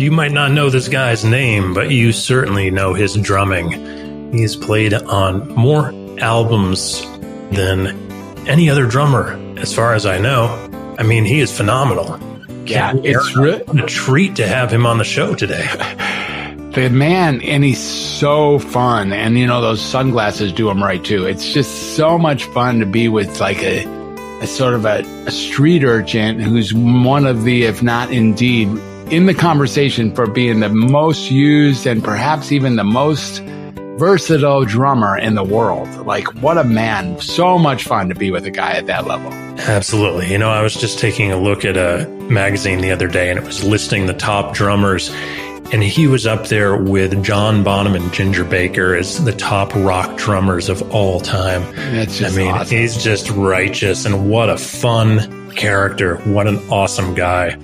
You might not know this guy's name, but you certainly know his drumming. He's played on more albums than any other drummer, as far as I know. I mean, he is phenomenal. Yeah, it's really a treat to have him on the show today. The man, and he's so fun. And, you know, those sunglasses do him right, too. It's just so much fun to be with, like, a sort of a street urchin who's one of the, if not indeed, in the conversation for being the most used and perhaps even the most versatile drummer in the world. Like, what a man. So much fun to be with a guy at that level. Absolutely. You know, I was just taking a look at a magazine the other day, and it was listing the top drummers, and he was up there with John Bonham and Ginger Baker as the top rock drummers of all time. That's just awesome. He's just righteous, and what a fun character. What an awesome guy.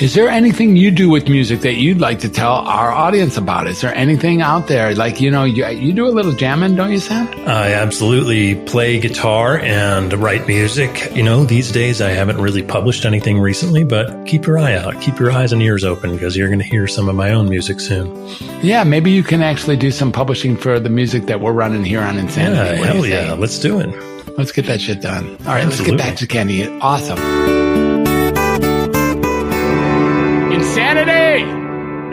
Is there anything you do with music that you'd like to tell our audience about? Is there anything out there? Like, you know, you do a little jamming, don't you, Sam? I absolutely play guitar and write music. You know, these days I haven't really published anything recently, but keep your eye out. Keep your eyes and ears open, because you're going to hear some of my own music soon. Yeah, maybe you can actually do some publishing for the music that we're running here on Insanity. Yeah, hell yeah. Let's do it. Let's get that shit done. All right, Let's get back to Kenny. Awesome.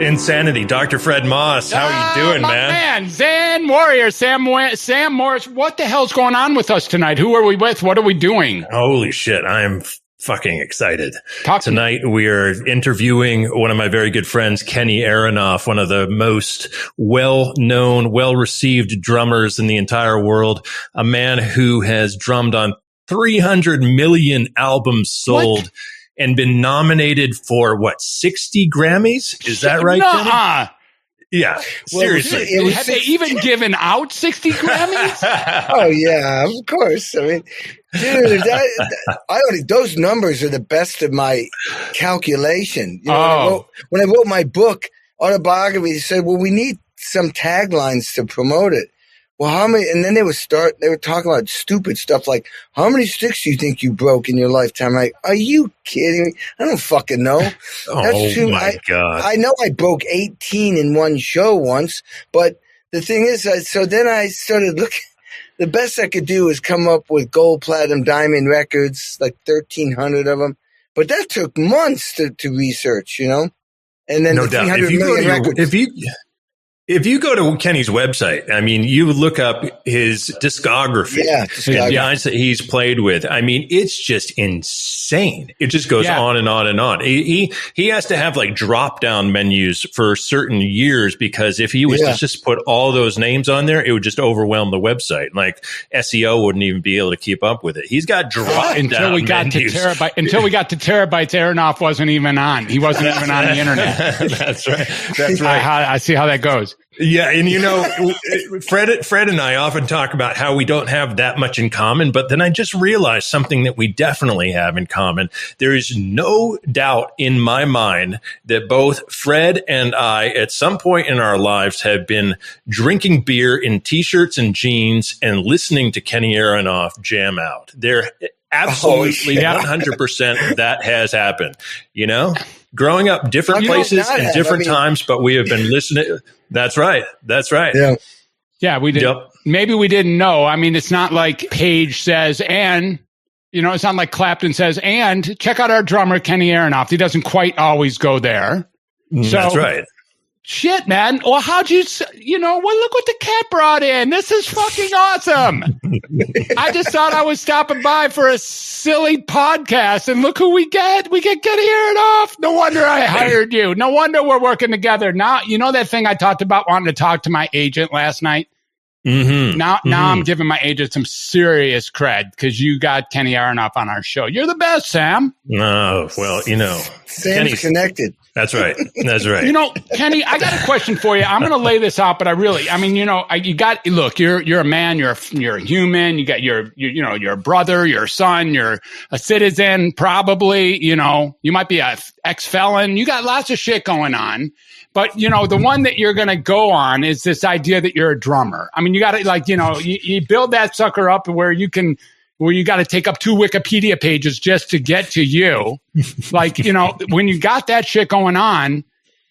Insanity. Dr. Fred Moss. How are you doing, man? Zen Warrior, Sam Morris. What the hell's going on with us tonight? Who are we with? What are we doing? Holy shit. I'm fucking excited. Tonight we are interviewing one of my very good friends, Kenny Aronoff, one of the most well-known, well-received drummers in the entire world, a man who has drummed on 300 million albums sold. What? And been nominated for, 60 Grammys? Is that right, Kenny? Yeah, seriously. Have they even given out 60 Grammys? Oh, yeah, of course. I mean, dude, those numbers are the best of my calculation. You know, when I wrote my book, autobiography, they said, well, we need some taglines to promote it. Well, how many? And then they were talking about stupid stuff like, how many sticks do you think you broke in your lifetime? Like, are you kidding me? I don't fucking know. My God. I know I broke 18 in one show once, but the thing is, so then I started looking. The best I could do is come up with gold, platinum, diamond records, like 1,300 of them. But that took months to research, you know? And then no doubt. 300 million records. If you go to Kenny's website, I mean, you look up his discography, the guys that he's played with. I mean, it's just insane. It just goes on and on and on. He has to have like drop down menus for certain years, because if he was to just put all those names on there, it would just overwhelm the website. Like SEO wouldn't even be able to keep up with it. He's got drop down until we got to terabytes. Aronoff wasn't even on. He wasn't even on the internet. That's right. That's right. I see how that goes. Yeah, and you know, Fred and I often talk about how we don't have that much in common, but then I just realized something that we definitely have in common. There is no doubt in my mind that both Fred and I, at some point in our lives, have been drinking beer in T-shirts and jeans and listening to Kenny Aronoff jam out. They're absolutely 100% that has happened, you know? Growing up different places and different times, but we have been listening. That's right. That's right. Yeah, we did. Yep. Maybe we didn't know. I mean, it's not like Page says, and, you know, it's not like Clapton says, and check out our drummer, Kenny Aronoff. He doesn't quite always go there. That's right. Shit, man. Well, how'd you, well, look what the cat brought in. This is fucking awesome. I just thought I was stopping by for a silly podcast, and look who we get. We get Kenny Aronoff. No wonder I hired you. No wonder we're working together. Now, you know that thing I talked about wanting to talk to my agent last night? Mm-hmm. Now I'm giving my agent some serious cred because you got Kenny Aronoff on our show. You're the best, Sam. Oh, well, you know. Sam's Kenny's connected. That's right. That's right. You know, Kenny, I got a question for you. I'm going to lay this out, but look, you're a man, you're a human, you got your a brother, you're a son, you're a citizen, probably, you might be a ex-felon. You got lots of shit going on. But, the one that you're going to go on is this idea that you're a drummer. I mean, you got to you build that sucker up where you got to take up 2 Wikipedia pages just to get to you. When you got that shit going on,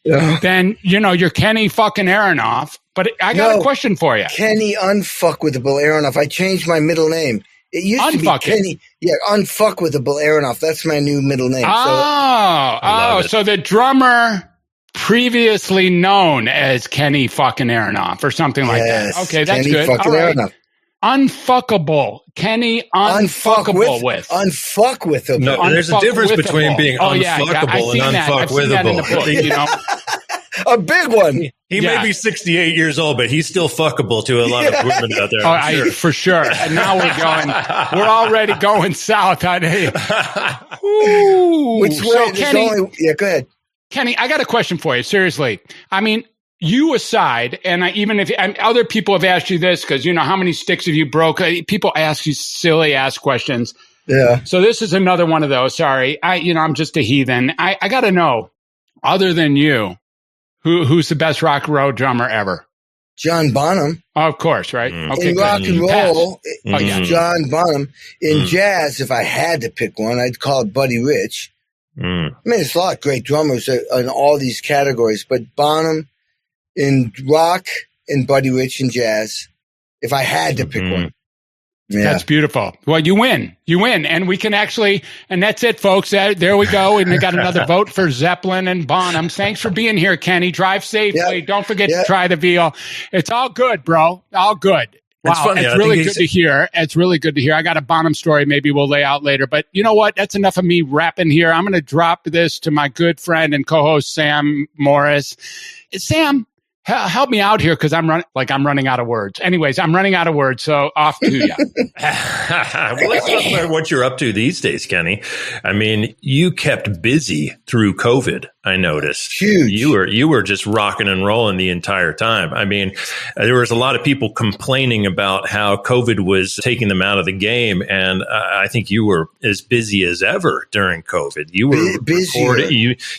then, you're Kenny fucking Aronoff. But I got a question for you. Kenny Unfuckwithable Aronoff. I changed my middle name. It used to be Kenny. Yeah, Unfuckwithable Aronoff. That's my new middle name. So the drummer previously known as Kenny fucking Aronoff or something like that. Okay, that's Kenny good. Fucking Aronoff. Unfuckable. Kenny Unfuckable with. Unfuckwithable. No, there's a difference between being unfuckable and unfuckwithable. A big one. He may be 68 years old, but he's still fuckable to a lot of women out there. For sure. And now we're already going south. Which way? So Kenny, go ahead. Kenny, I got a question for you. Seriously. I mean, you aside, and other people have asked you this because, how many sticks have you broke? People ask you silly ass questions. Yeah. So this is another one of those. Sorry. I'm just a heathen. I got to know, other than you, who's the best rock and roll drummer ever? John Bonham. Oh, of course, right? Okay, in rock and roll, John Bonham. In jazz, if I had to pick one, I'd call it Buddy Rich. I mean, there's a lot of great drummers in all these categories, but Bonham in rock and Buddy Rich in jazz, if I had to pick one. Yeah. That's beautiful. Well, you win. And we can and that's it, folks. There we go. And we got another vote for Zeppelin and Bonham. Thanks for being here, Kenny. Drive safely. Yep. Don't forget to try the veal. It's all good, bro. All good. Wow, it's really good to hear. It's really good to hear. I got a Bonham story maybe we'll lay out later. But you know what? That's enough of me rapping here. I'm going to drop this to my good friend and co-host, Sam Morris. Sam, help me out here because I'm running out of words. Anyways, I'm running out of words, so off to you. Well, let's talk about what you're up to these days, Kenny. I mean, you kept busy through COVID. I noticed. Huge. You were just rocking and rolling the entire time. I mean, there was a lot of people complaining about how COVID was taking them out of the game, and I think you were as busy as ever during COVID. You were busier.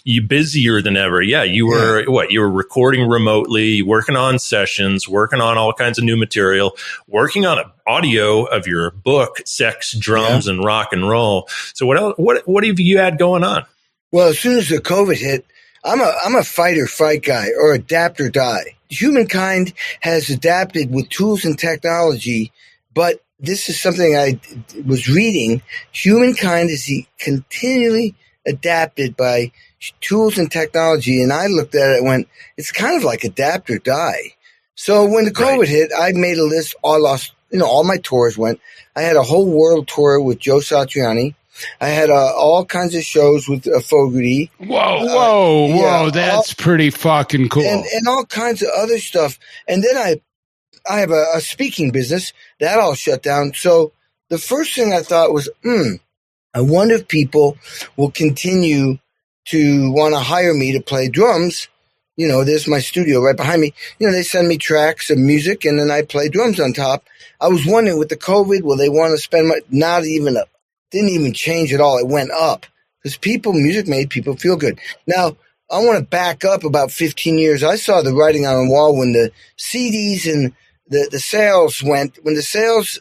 You busier than ever. Yeah, you were You were recording remotely, working on sessions, working on all kinds of new material, working on an audio of your book, Sex, Drums, and Rock and Roll. So what else? What have you had going on? Well, as soon as the COVID hit, I'm a fight or flight guy, or adapt or die. Humankind has adapted with tools and technology, but this is something I was reading. Humankind is continually adapted by tools and technology, and I looked at it and went, it's kind of like adapt or die. So when the COVID hit, I made a list. All my tours went. I had a whole world tour with Joe Satriani. I had all kinds of shows with Fogarty. Whoa! That's pretty fucking cool. And all kinds of other stuff. And then I have a speaking business that all shut down. So the first thing I thought was, I wonder if people will continue to want to hire me to play drums. There's my studio right behind me. They send me tracks of music, and then I play drums on top. I was wondering with the COVID, will they want to spend didn't even change at all. It went up because music made people feel good. Now, I want to back up about 15 years. I saw the writing on the wall when the CDs and the sales went. When the sales,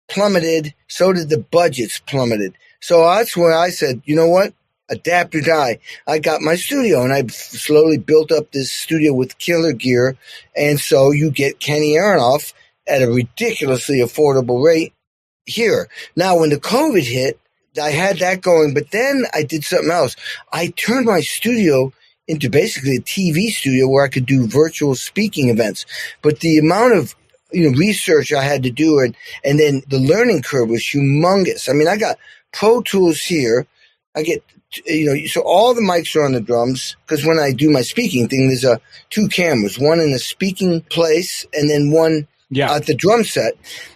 plummeted, so did the budgets plummeted. So that's where I said, you know what? Adapt or die. I got my studio, and I slowly built up this studio with killer gear. And so you get Kenny Aronoff at a ridiculously affordable rate here. Now, when the COVID hit, I had that going, but then I did something else. I turned my studio into basically a TV studio where I could do virtual speaking events. But the amount of research I had to do, and then the learning curve was humongous. I mean, I got Pro Tools here. I get so all the mics are on the drums, because when I do my speaking thing, there's two cameras, one in the speaking place and then one at the drum set.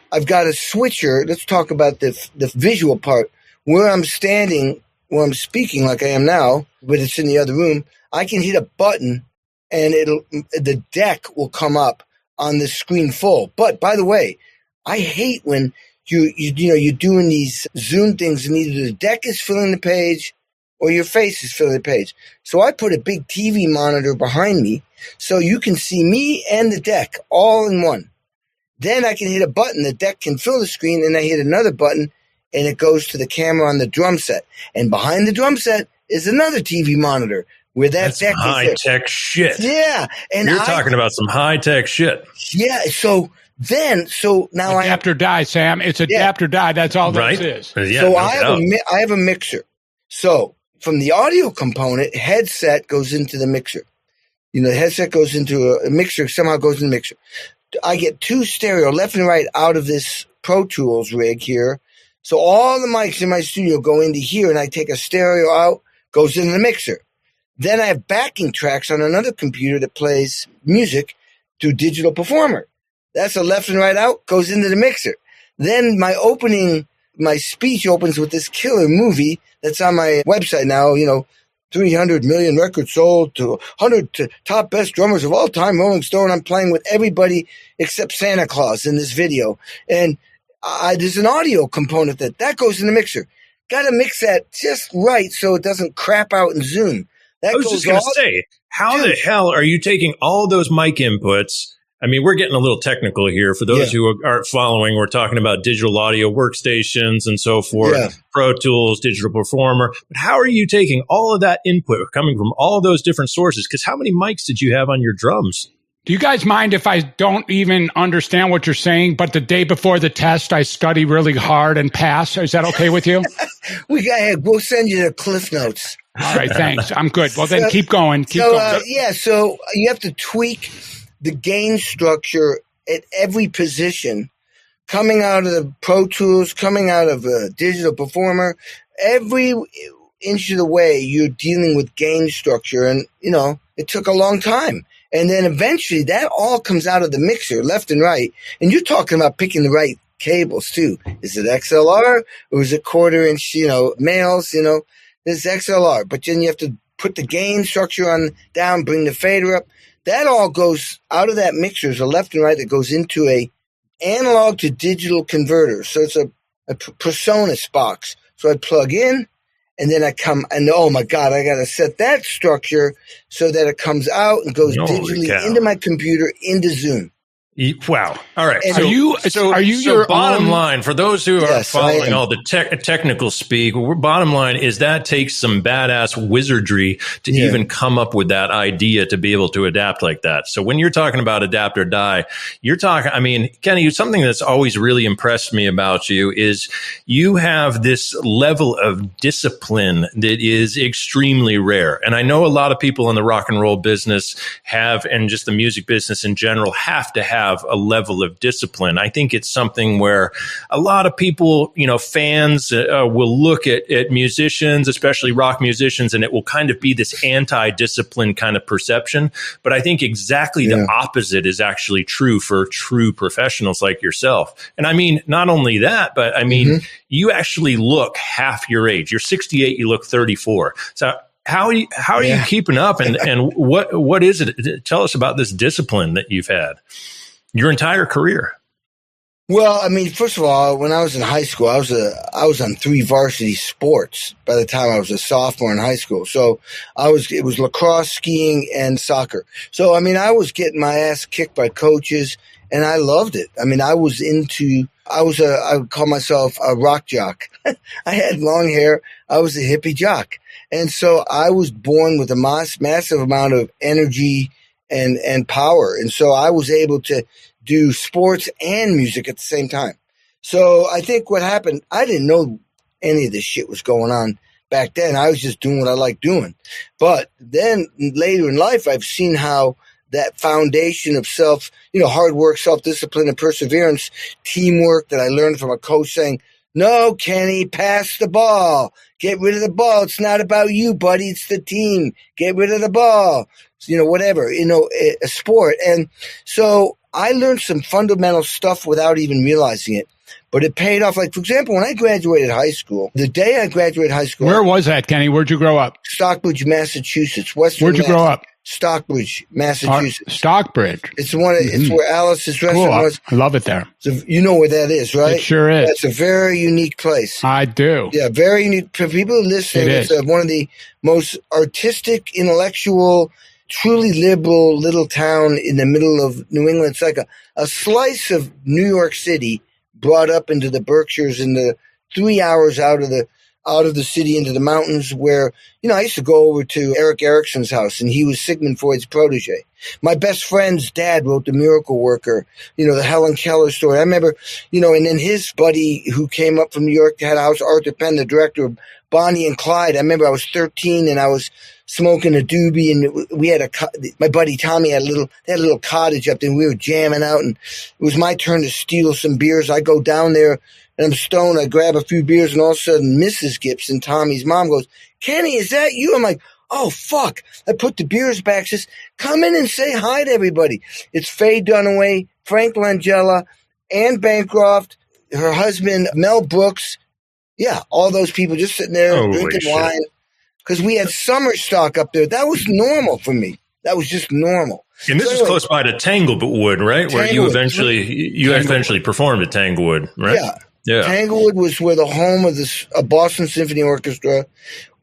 I've got a switcher. Let's talk about the visual part. Where I'm standing, where I'm speaking like I am now, but it's in the other room, I can hit a button and the deck will come up on the screen full. But by the way, I hate when you're doing these Zoom things and either the deck is filling the page or your face is filling the page. So I put a big TV monitor behind me so you can see me and the deck all in one. Then I can hit a button, the deck can fill the screen, and I hit another button, and it goes to the camera on the drum set. And behind the drum set is another TV monitor where that That's deck is. High tech shit. Yeah. And you're talking about some high tech shit. Yeah. So now adapt or die, Sam. It's adapt or die. That's all right? this is. Yeah, so no I have a mixer. So from the audio component, headset goes into the mixer. The headset goes into a mixer, somehow goes in the mixer. I get 2 stereo left and right out of this Pro Tools rig here. So all the mics in my studio go into here, and I take a stereo out, goes in the mixer. Then I have backing tracks on another computer that plays music through Digital Performer. That's a left and right out, goes into the mixer. Then my speech opens with this killer movie that's on my website now, 300 million records sold to 100 top best drummers of all time, Rolling Stone. I'm playing with everybody except Santa Claus in this video. And there's an audio component that goes in the mixer. Got to mix that just right so it doesn't crap out in Zoom. I was just going to say, how the hell are you taking all those mic inputs? I mean, we're getting a little technical here. For those who aren't following, we're talking about digital audio workstations and so forth, Pro Tools, Digital Performer. But how are you taking all of that input coming from all of those different sources? Because how many mics did you have on your drums? Do you guys mind if I don't even understand what you're saying, but the day before the test, I study really hard and pass? Is that okay with you? We'll send you the Cliff Notes. All right, thanks. I'm good. Well, then keep going. So you have to tweak the gain structure at every position, coming out of the Pro Tools, coming out of a Digital Performer. Every inch of the way, you're dealing with gain structure, and it took a long time. And then eventually, that all comes out of the mixer, left and right. And you're talking about picking the right cables too. Is it XLR or is it 1/4 inch? Males. This XLR, but then you have to put the gain structure on down, bring the fader up. That all goes out of that mixer, is a left and right that goes into a analog to digital converter. So it's a PreSonus box. So I plug in, and then I come, and oh my God, I got to set that structure so that it comes out and goes digitally into my computer, into Zoom. Wow. All right. And are you your bottom line, for those who are following all the technical speak, bottom line is that takes some badass wizardry to even come up with that idea to be able to adapt like that. So when you're talking about adapt or die, Kenny, something that's always really impressed me about you is you have this level of discipline that is extremely rare. And I know a lot of people in the rock and roll business and just the music business in general, have to have a level of discipline. I think it's something where a lot of people, fans will look at musicians, especially rock musicians, and it will kind of be this anti-discipline kind of perception. But I think exactly the opposite is actually true for true professionals like yourself. And I mean, not only that, but I mean, you actually look half your age. You're 68, you look 34. So how are you keeping up, and what is it? Tell us about this discipline that you've had your entire career. Well, I mean, first of all, when I was in high school, I was on 3 varsity sports by the time I was a sophomore in high school. So it was lacrosse, skiing, and soccer. So, I mean, I was getting my ass kicked by coaches, and I loved it. I mean, I would call myself a rock jock. I had long hair. I was a hippie jock. And so I was born with a massive amount of energy and power. And so I was able to do sports and music at the same time. So I think what happened, I didn't know any of this shit was going on back then. I was just doing what I liked doing. But then later in life, I've seen how that foundation of hard work, self-discipline, and perseverance, teamwork that I learned from a coach saying, "No, Kenny, pass the ball. Get rid of the ball. It's not about you, buddy. It's the team. Get rid of the ball." Whatever, a sport. And so I learned some fundamental stuff without even realizing it, but it paid off. Like, for example, when I graduated high school, the day I graduated high school. Where was that, Kenny? Where'd you grow up? Stockbridge, Massachusetts. Where'd you grow up? Stockbridge, Massachusetts. Stockbridge. It's it's where Alice's restaurant was. I love it there. So you know where that is, right? It sure is. It's a very unique place. I do. Yeah, very unique. For people who listen, it's one of the most artistic, intellectual, truly liberal little town in the middle of New England. It's like a slice of New York City brought up into the Berkshires in the 3 hours out of out of the city into the mountains where, I used to go over to Eric Erickson's house, and he was Sigmund Freud's protege. My best friend's dad wrote The Miracle Worker, the Helen Keller story. I remember, and then his buddy who came up from New York had a house, Arthur Penn, the director of Bonnie and Clyde. I remember I was 13 and I was smoking a doobie, and we had my buddy Tommy had a little cottage up there, and we were jamming out, and it was my turn to steal some beers. I go down there and I'm stoned. I grab a few beers, and all of a sudden Mrs. Gibson, Tommy's mom, goes, "Kenny, is that you?" I'm like, "Oh, fuck." I put the beers back, says, "Come in and say hi to everybody." It's Faye Dunaway, Frank Langella, Anne Bancroft, her husband, Mel Brooks. Yeah, all those people just sitting there drinking wine. Because we had summer stock up there. That was normal for me. That was just normal. And this is close by to Tanglewood, right? Where you eventually performed at Tanglewood, right? Yeah. Tanglewood was where the home of a Boston Symphony Orchestra.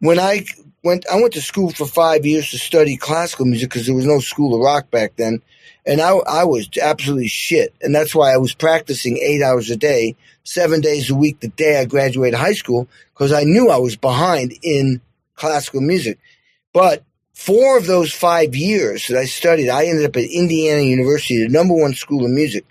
When I went to school for 5 years to study classical music because there was no school of rock back then. And I was absolutely shit. And that's why I was practicing 8 hours a day, 7 days a week, the day I graduated high school, because I knew I was behind in classical music. But 4 of those 5 years that I studied, I ended up at Indiana University, the #1 school of music.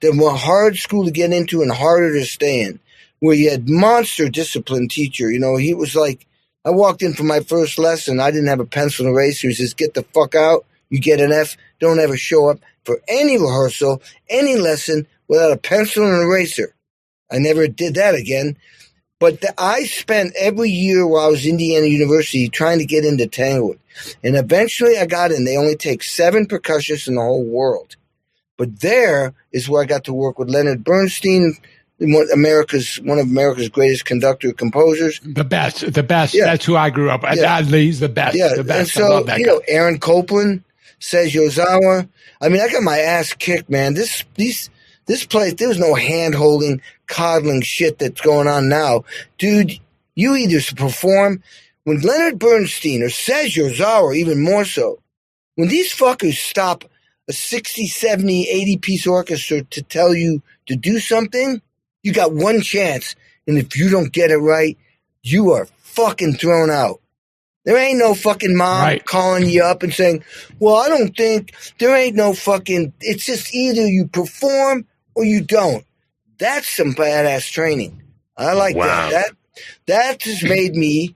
The more hard school to get into and harder to stay in, where you had monster discipline teacher. He was like, I walked in for my first lesson. I didn't have a pencil and eraser. He says, "Get the fuck out. You get an F. Don't ever show up for any rehearsal, any lesson without a pencil and an eraser." I never did that again. But I spent every year while I was at Indiana University trying to get into Tanglewood. And eventually I got in. They only take 7 percussionists in the whole world. But there is where I got to work with Leonard Bernstein, one of America's greatest conductor composers. The best. Yeah. That's who I grew up with. Yeah. He's the best. Yeah. The best. And so, I love that guy. Aaron Copland, Seiji Ozawa. I mean, I got my ass kicked, man. This place, there was no hand-holding, coddling shit that's going on now. Dude, you either perform when Leonard Bernstein or Seiji Ozawa, or even more so, when these fuckers stop a 60, 70, 80-piece orchestra to tell you to do something, you got one chance. And if you don't get it right, you are fucking thrown out. There ain't no fucking mom calling you up and saying, "Well, I don't think," there ain't no fucking, it's just either you perform or you don't. That's some badass training. I like that. That has made me,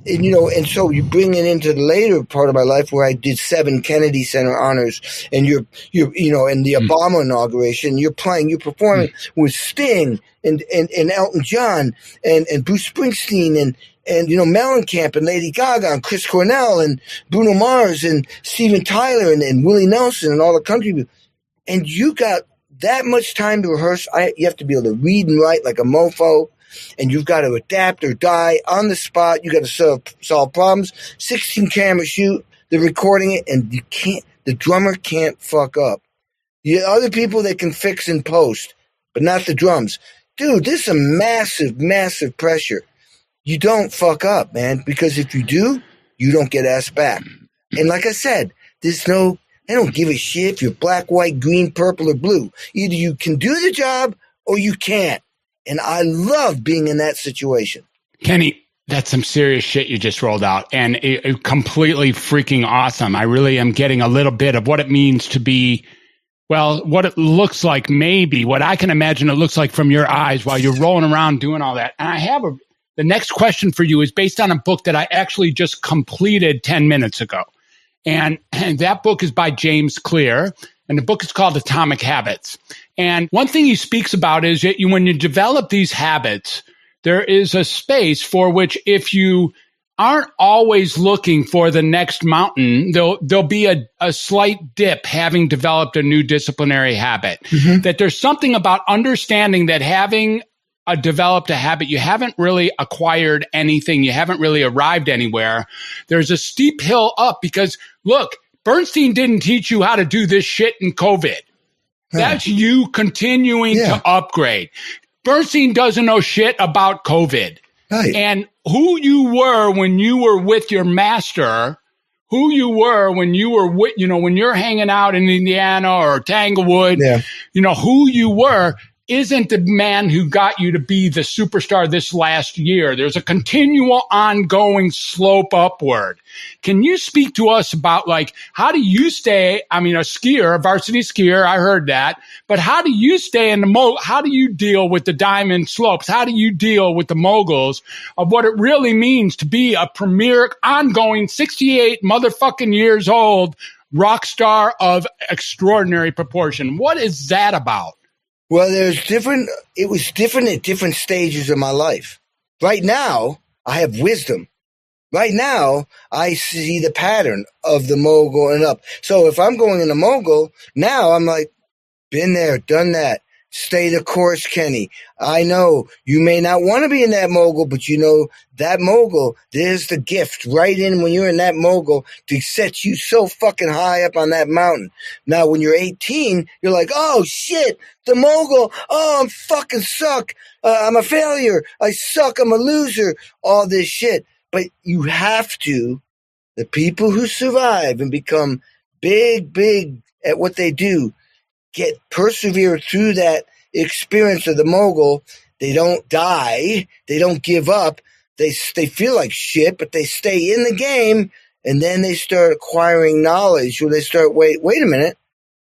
and so you bring it into the later part of my life where I did 7 Kennedy Center honors, and you're in the Obama inauguration, you're performing with Sting and Elton John and Bruce Springsteen and Mellencamp and Lady Gaga and Chris Cornell and Bruno Mars and Steven Tyler and Willie Nelson and all the country people. And you got that much time to rehearse. You have to be able to read and write like a mofo, and you've got to adapt or die on the spot. You got to solve problems. 16 camera shoot. They're recording it, and the drummer can't fuck up. You have other people that can fix in post, but not the drums. Dude, this is a massive, massive pressure. You don't fuck up, man, because if you do, you don't get asked back. And like I said, they don't give a shit if you're black, white, green, purple, or blue. Either you can do the job or you can't. And I love being in that situation. Kenny, that's some serious shit you just rolled out, and it completely freaking awesome. I really am getting a little bit of what it means to be, well, what it looks like, maybe what I can imagine it looks like from your eyes while you're rolling around doing all that. And I have the next question for you is based on a book that I actually just completed 10 minutes ago. And that book is by James Clear, and the book is called Atomic Habits. And one thing he speaks about is that when you develop these habits, there is a space for which if you aren't always looking for the next mountain, there'll be a slight dip having developed a new disciplinary habit. Mm-hmm. That there's something about understanding that having developed a habit, you haven't really acquired anything, you haven't really arrived anywhere. There's a steep hill up because, look, Bernstein didn't teach you how to do this shit in COVID. That's you continuing to upgrade. Bernstein doesn't know shit about COVID. Right. And who you were when you were with your master, who you were when you were with, when you're hanging out in Indiana or Tanglewood, who you were isn't the man who got you to be the superstar this last year. There's a continual ongoing slope upward. Can you speak to us about, like, how do you stay, I mean, a skier, a varsity skier, I heard that, but how do you stay in the how do you deal with the diamond slopes? How do you deal with the moguls of what it really means to be a premier, ongoing 68 motherfucking years old rock star of extraordinary proportion? What is that about? Well, it was different at different stages of my life. Right now, I have wisdom. Right now, I see the pattern of the mogul and up. So if I'm going in a mogul, now I'm like, been there, done that. Stay the course, Kenny. I know you may not want to be in that mogul, but you know that mogul, there's the gift right in when you're in that mogul to set you so fucking high up on that mountain. Now, when you're 18, you're like, oh shit, the mogul. Oh, I'm fucking suck. I'm a failure. I suck. I'm a loser. All this shit. But you have to, the people who survive and become big at what they do, persevere through that experience of the mogul. They don't die. They don't give up. They feel like shit, but they stay in the game, and then they start acquiring knowledge where they start, wait a minute.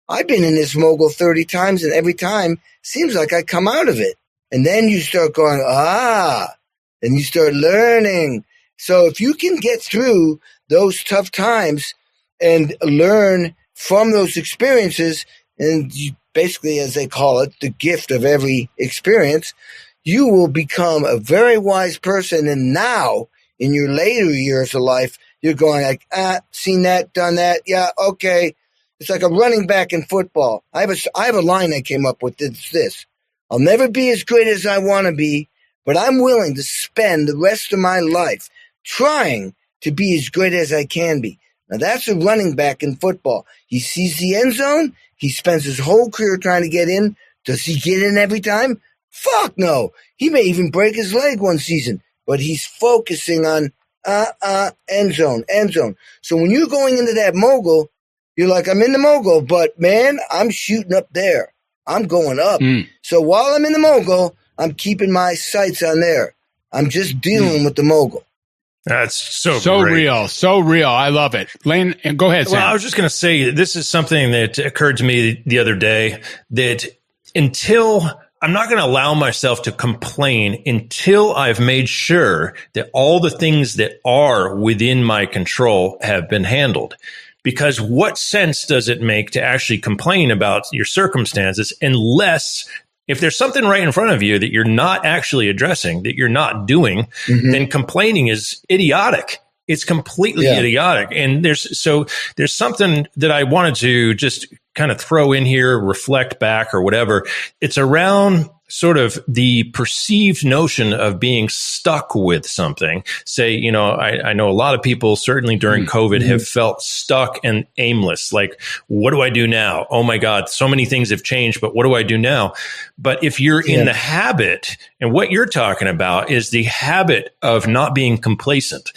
I've been in this mogul 30 times, and every time seems like I come out of it. And then you start going, and you start learning. So if you can get through those tough times and learn from those experiences, and you basically, as they call it, the gift of every experience, you will become a very wise person. And now, in your later years of life, you're going like, seen that, done that. Yeah, okay. It's like a running back in football. I have a line I came up with. It's this. I'll never be as great as I want to be, but I'm willing to spend the rest of my life trying to be as great as I can be. Now, that's a running back in football. He sees the end zone. He spends his whole career trying to get in. Does he get in every time? Fuck no. He may even break his leg one season, but he's focusing on end zone. So when you're going into that mogul, you're like, I'm in the mogul, but man, I'm shooting up there. I'm going up. So while I'm in the mogul, I'm keeping my sights on there. I'm just dealing with the mogul. That's so real. So real. I love it. Lane, go ahead, Sam. Well, I was just going to say, this is something that occurred to me the other day, that until I'm not going to allow myself to complain until I've made sure that all the things that are within my control have been handled. Because what sense does it make to actually complain about your circumstances unless, if there's something right in front of you that you're not actually addressing, that you're not doing, then complaining is idiotic. It's completely idiotic. And there's something that I wanted to just kind of throw in here, reflect back or whatever. It's around sort of the perceived notion of being stuck with something. Say, you know, I know a lot of people, certainly during COVID, have felt stuck and aimless. Like, what do I do now? Oh my God, so many things have changed, but what do I do now? But if you're in the habit, and what you're talking about is the habit of not being complacent.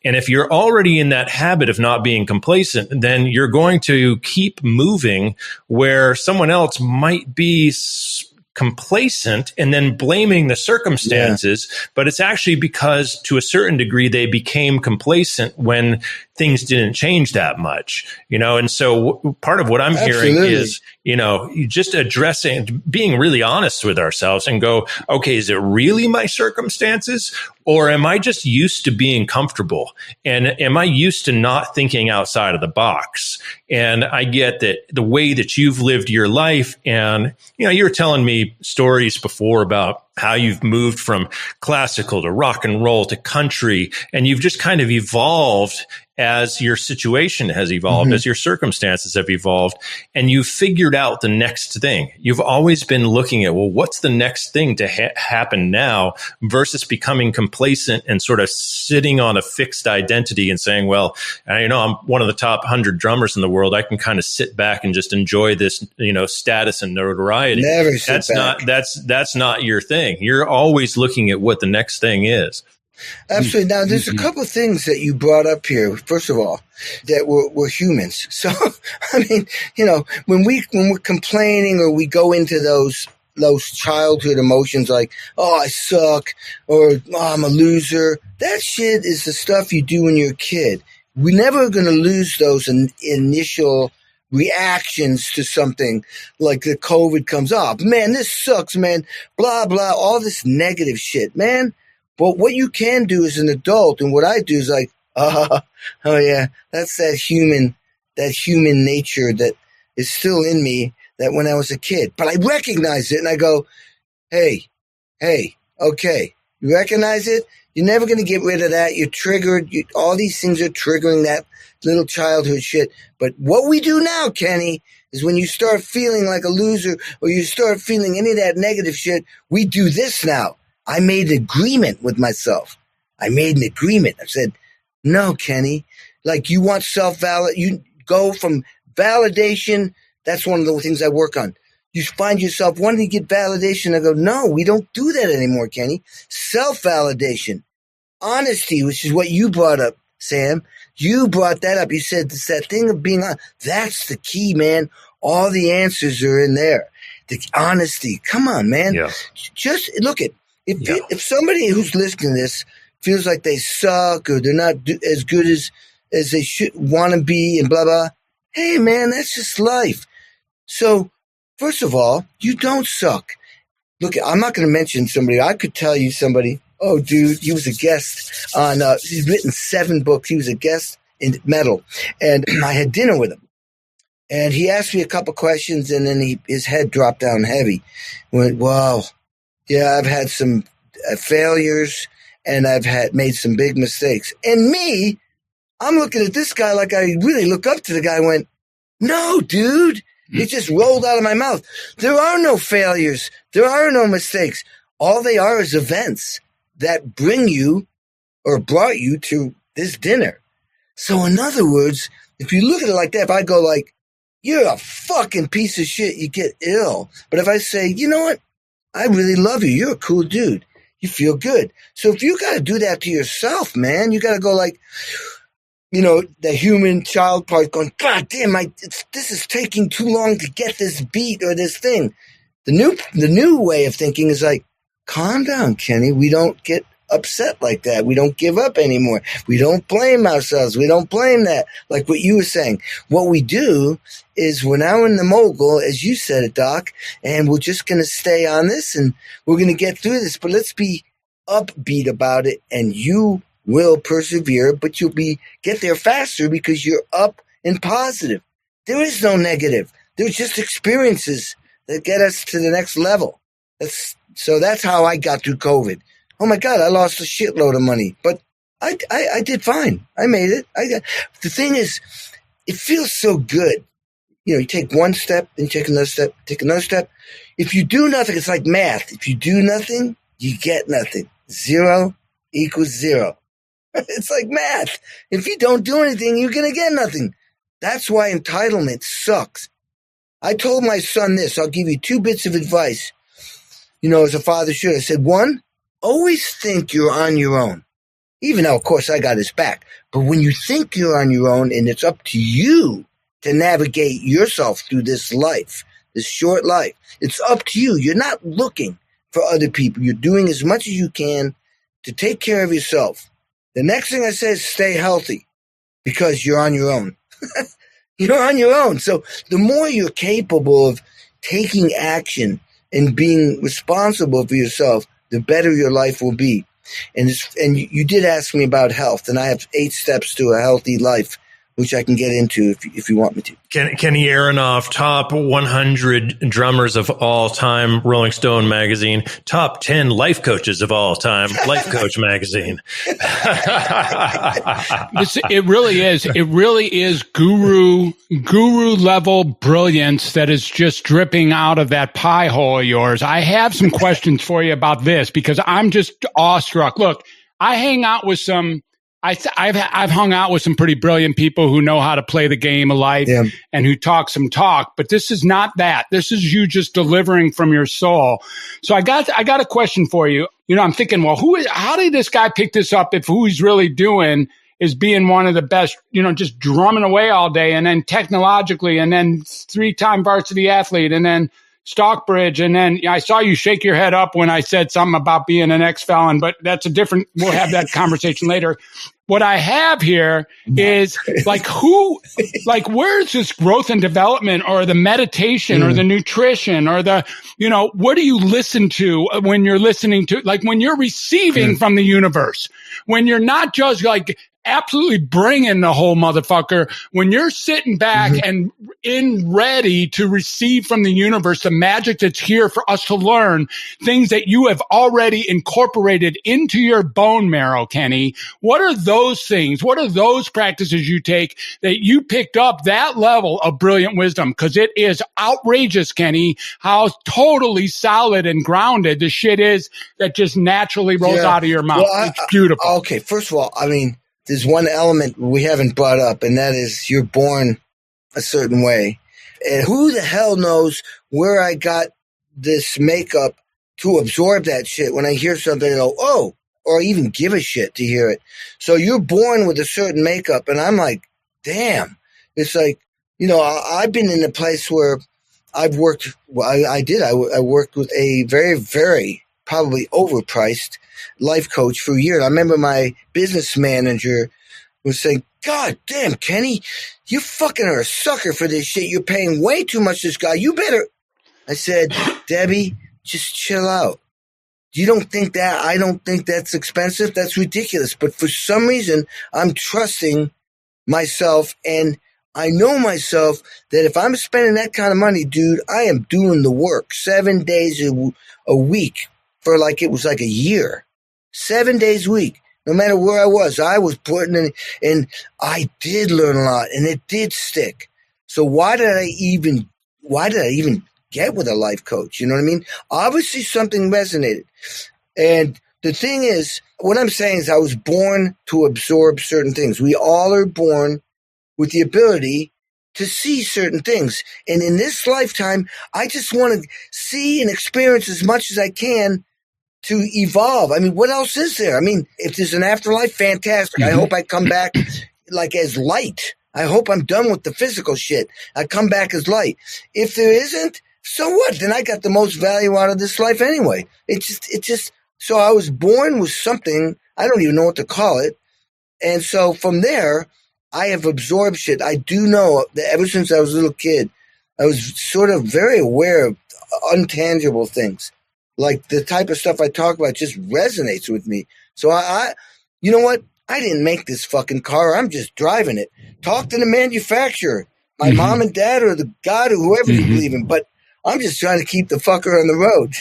And if you're already in that habit of not being complacent, then you're going to keep moving where someone else might be complacent and then blaming the circumstances, but it's actually because to a certain degree they became complacent when things didn't change that much, you know. And so part of what I'm hearing is, you know, just addressing, being really honest with ourselves and go, okay, is it really my circumstances? Or am I just used to being comfortable? And am I used to not thinking outside of the box? And I get that the way that you've lived your life, and, you know, you were telling me stories before about how you've moved from classical to rock and roll to country, and you've just kind of evolved as your situation has evolved, as your circumstances have evolved, and you've figured out the next thing. You've always been looking at, well, what's the next thing to happen now, versus becoming complacent and sort of sitting on a fixed identity and saying, well, you know, I'm one of the top 100 drummers in the world. I can kind of sit back and just enjoy this, you know, status and notoriety. Never sit back. That's not your thing. You're always looking at what the next thing is. Absolutely. Now, there's a couple of things that you brought up here. First of all, that we're humans. So, I mean, you know, when we're complaining or we go into those those childhood emotions like, oh, I suck, or oh, I'm a loser. That shit is the stuff you do when you're a kid. We're never going to lose those initial reactions to something like the COVID comes off. Man, this sucks, man. Blah, blah, all this negative shit, man. But what you can do as an adult, and what I do is like, oh yeah, that's that human nature that is still in me that when I was a kid. But I recognize it and I go, hey, okay, you recognize it? You're never going to get rid of that. You're triggered. All these things are triggering that little childhood shit. But what we do now, Kenny, is when you start feeling like a loser or you start feeling any of that negative shit, we do this now. I made an agreement with myself. I said, no, Kenny, like you want you go from validation. That's one of the things I work on. You find yourself wanting to get validation. I go, no, we don't do that anymore, Kenny. Self-validation. Honesty, which is what you brought up, Sam. You brought that up. You said it's that thing of being honest. That's the key, man. All the answers are in there. The honesty. Come on, man. Yeah. Just look at if somebody who's listening to this feels like they suck or they're not as good as they should want to be and blah, blah. Hey, man, that's just life. So, first of all, you don't suck. Look, I'm not going to mention somebody. I could tell you somebody. Oh, dude, he was a guest on, he's written 7 books. He was a guest in Metal. And I had dinner with him. And he asked me a couple questions, and then his head dropped down heavy. Went, wow, yeah, I've had some failures, and I've made some big mistakes. And me, I'm looking at this guy like I really look up to the guy. Went, no, dude. It just rolled out of my mouth. There are no failures. There are no mistakes. All they are is events that bring you or brought you to this dinner. So in other words, if you look at it like that, if I go like, you're a fucking piece of shit, you get ill. But if I say, you know what? I really love you. You're a cool dude. You feel good. So if you got to do that to yourself, man, you got to go like, you know, the human child part going, God damn, this is taking too long to get this beat or this thing. The new way of thinking is like, calm down, Kenny. We don't get upset like that. We don't give up anymore. We don't blame ourselves. We don't blame that. Like what you were saying. What we do is we're now in the mogul, as you said it, Doc, and we're just going to stay on this and we're going to get through this. But let's be upbeat about it, and you will persevere, but you'll get there faster because you're up and positive. There is no negative. There's just experiences that get us to the next level. So that's how I got through COVID. Oh my God, I lost a shitload of money, but I did fine. I made it. The thing is, it feels so good. You know, you take one step, then you take another step, take another step. If you do nothing, it's like math. If you do nothing, you get nothing. 0 equals 0. It's like math. If you don't do anything, you're going to get nothing. That's why entitlement sucks. I told my son this. I'll give you 2 bits of advice. You know, as a father should. I said, 1, always think you're on your own. Even though, of course, I got his back. But when you think you're on your own and it's up to you to navigate yourself through this life, this short life, it's up to you. You're not looking for other people. You're doing as much as you can to take care of yourself. The next thing I say is stay healthy because you're on your own. You're on your own. So the more you're capable of taking action and being responsible for yourself, the better your life will be. And you did ask me about health, and I have 8 steps to a healthy life, which I can get into if you want me to. Kenny Aronoff, top 100 drummers of all time, Rolling Stone magazine, top 10 life coaches of all time, Life Coach magazine. It really is guru level brilliance that is just dripping out of that pie hole of yours. I have some questions for you about this because I'm just awestruck. Look, I hang out with I've hung out with some pretty brilliant people who know how to play the game of life and who talk some talk, but this is not that. This is you just delivering from your soul. So I got a question for you. You know, I'm thinking, well, how did this guy pick this up if who he's really doing is being one of the best, you know, just drumming away all day and then technologically and then 3-time varsity athlete and then Stockbridge, and then I saw you shake your head up when I said something about being an ex-felon, but that's a different, we'll have that conversation later. What I have here is where's this growth and development or the meditation or the nutrition or what do you listen to when you're listening to, like when you're receiving from the universe, when you're not just like absolutely bringing the whole motherfucker, when you're sitting back and ready to receive from the universe the magic that's here for us to learn, things that you have already incorporated into your bone marrow, Kenny. What are those things? What are those practices you take that you picked up that level of brilliant wisdom? Because it is outrageous, Kenny, how totally solid and grounded the shit is that just naturally rolls out of your mouth. Well, it's beautiful. Okay, first of all, I mean, there's one element we haven't brought up, and that is you're born a certain way. And who the hell knows where I got this makeup to absorb that shit when I hear something and go, oh, or even give a shit to hear it. So you're born with a certain makeup, and I'm like, damn. It's like, I've been in a place where I've worked, I worked with a very, very probably overpriced life coach for a year. And I remember my business manager was saying, God damn, Kenny, you fucking are a sucker for this shit. You're paying way too much to this guy. You better. I said, Debbie, just chill out. You don't think that? I don't think that's expensive. That's ridiculous. But for some reason, I'm trusting myself, and I know myself that if I'm spending that kind of money, dude, I am doing the work 7 days a week for like it was like a year. 7 days a week, no matter where I was putting in, and I did learn a lot, and it did stick. So why did I even get with a life coach? You know what I mean? Obviously something resonated. And the thing is, what I'm saying is I was born to absorb certain things. We all are born with the ability to see certain things. And in this lifetime, I just want to see and experience as much as I can to evolve. I mean, what else is there? I mean, if there's an afterlife, fantastic. I hope I come back like as light. I hope I'm done with the physical shit. I come back as light. If there isn't, so what? Then I got the most value out of this life anyway. It just, so I was born with something, I don't even know what to call it. And so from there, I have absorbed shit. I do know that ever since I was a little kid, I was sort of very aware of untangible things. Like the type of stuff I talk about just resonates with me. So I you know what? I didn't make this fucking car. I'm just driving it. Talk to the manufacturer, my mom and dad, or the God, or whoever you believe in. But I'm just trying to keep the fucker on the road.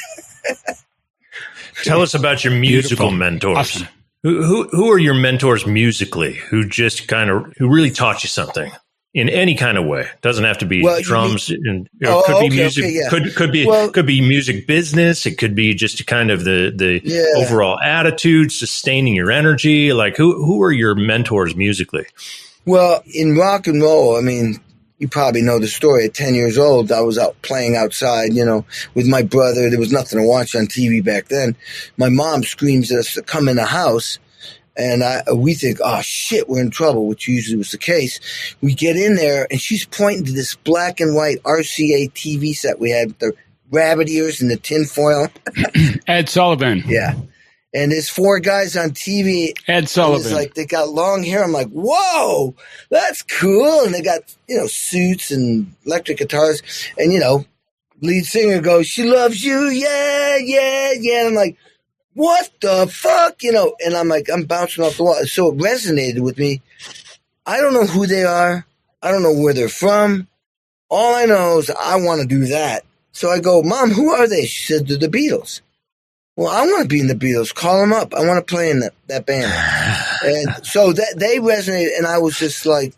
Tell us about your musical mentors. Awesome. Who are your mentors musically? Who really taught you something? In any kind of way, doesn't have to be drums. Could be music. Okay, yeah. Could be music business. It could be just kind of the overall attitude, sustaining your energy. Like who are your mentors musically? Well, in rock and roll, I mean, you probably know the story. At 10 years old, I was out playing outside, with my brother. There was nothing to watch on TV back then. My mom screams at us to come in the house. And we think, oh, shit, we're in trouble, which usually was the case. We get in there, and she's pointing to this black and white RCA TV set we had with the rabbit ears and the tinfoil. Ed Sullivan. Yeah. And there's 4 guys on TV. Ed Sullivan. It's like they got long hair. I'm like, whoa, that's cool. And they got, suits and electric guitars. And, lead singer goes, she loves you. Yeah, yeah, yeah. And I'm like, what the fuck? And I'm like, I'm bouncing off the wall. So it resonated with me. I don't know who they are. I don't know where they're from. All I know is I want to do that. So I go, Mom, who are they? She said, they're the Beatles. Well, I want to be in the Beatles. Call them up. I want to play in that band. And so they resonated, and I was just like,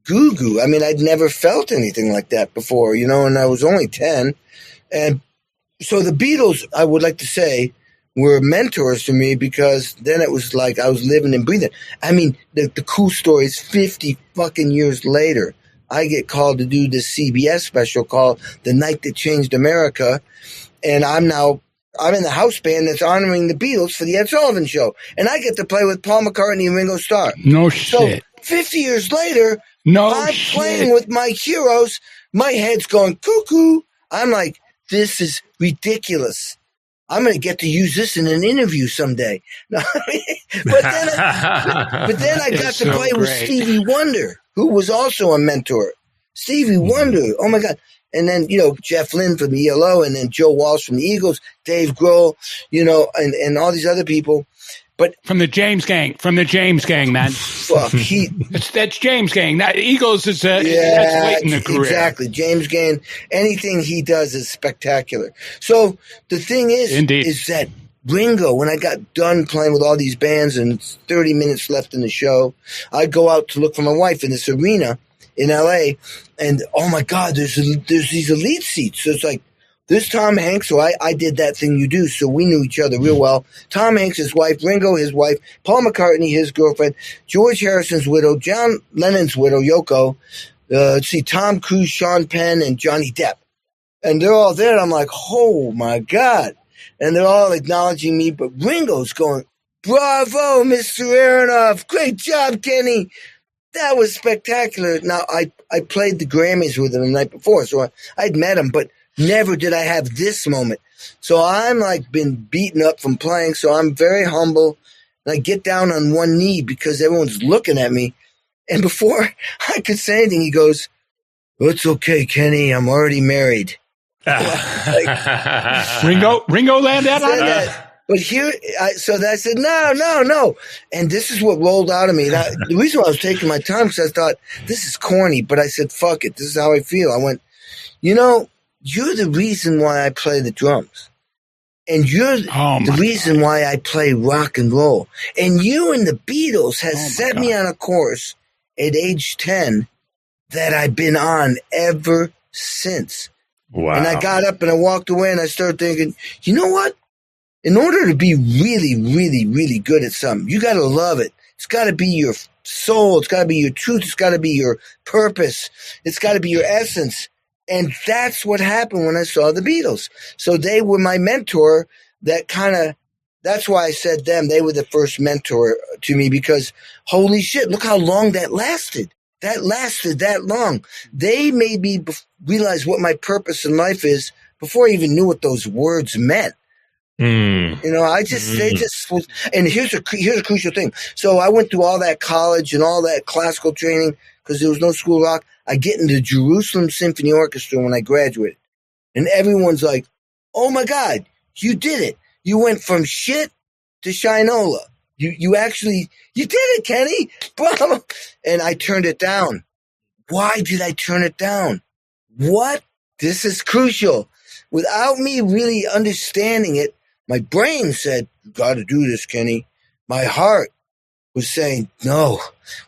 goo. I mean, I'd never felt anything like that before, and I was only 10. And so the Beatles, I would like to say, were mentors to me, because then it was like I was living and breathing. I mean, the cool story is 50 fucking years later, I get called to do this CBS special called The Night That Changed America. And I'm in the house band that's honoring the Beatles for the Ed Sullivan Show. And I get to play with Paul McCartney and Ringo Starr. No shit. So 50 years later, I'm playing with my heroes. My head's going cuckoo. I'm like, this is ridiculous. I'm going to get to use this in an interview someday. But then I got to play with Stevie Wonder, who was also a mentor. Stevie Wonder. Oh my God. And then, Jeff Lynne from the ELO, and then Joe Walsh from the Eagles, Dave Grohl, and all these other people. But from the James Gang, man. Fuck, that's James Gang. That Eagles is that's late in the career. Exactly, James Gang. Anything he does is spectacular. So the thing is that Ringo, when I got done playing with all these bands and it's 30 minutes left in the show, I'd go out to look for my wife in this arena in LA, and oh my God, there's these elite seats. So it's like, this Tom Hanks, so I did that thing you do, so we knew each other real well. Tom Hanks, his wife, Ringo, his wife, Paul McCartney, his girlfriend, George Harrison's widow, John Lennon's widow, Yoko, Tom Cruise, Sean Penn, and Johnny Depp. And they're all there, and I'm like, oh my God. And they're all acknowledging me, but Ringo's going, bravo, Mr. Aronoff, great job, Kenny. That was spectacular. Now, I played the Grammys with him the night before, so I'd met him, but never did I have this moment. So I'm like been beaten up from playing, so I'm very humble. And I get down on one knee because everyone's looking at me. And before I could say anything, he goes, "It's okay, Kenny, I'm already married." Ringo landed on that. But so I said, no. And this is what rolled out of me. The reason why I was taking my time, because I thought, this is corny, but I said, fuck it. This is how I feel. I went, you're the reason why I play the drums. And you're the reason why I play rock and roll. And you and the Beatles has set me on a course at age 10 that I've been on ever since. Wow. And I got up and I walked away and I started thinking, you know what? In order to be really, really, really good at something, you got to love it. It's got to be your soul. It's got to be your truth. It's got to be your purpose. It's got to be your essence. And that's what happened when I saw the Beatles. So they were my mentor. That's why I said them. They were the first mentor to me because holy shit, look how long that lasted. That lasted that long. They made me realize what my purpose in life is before I even knew what those words meant. They just was, and here's a crucial thing. So I went through all that college and all that classical training because there was no school rock. I get into Jerusalem Symphony Orchestra when I graduated. And everyone's like, oh my God, you did it. You went from shit to Shinola. You did it, Kenny. Bravo. And I turned it down. Why did I turn it down? What? This is crucial. Without me really understanding it, my brain said, you got to do this, Kenny. My heart was saying, no,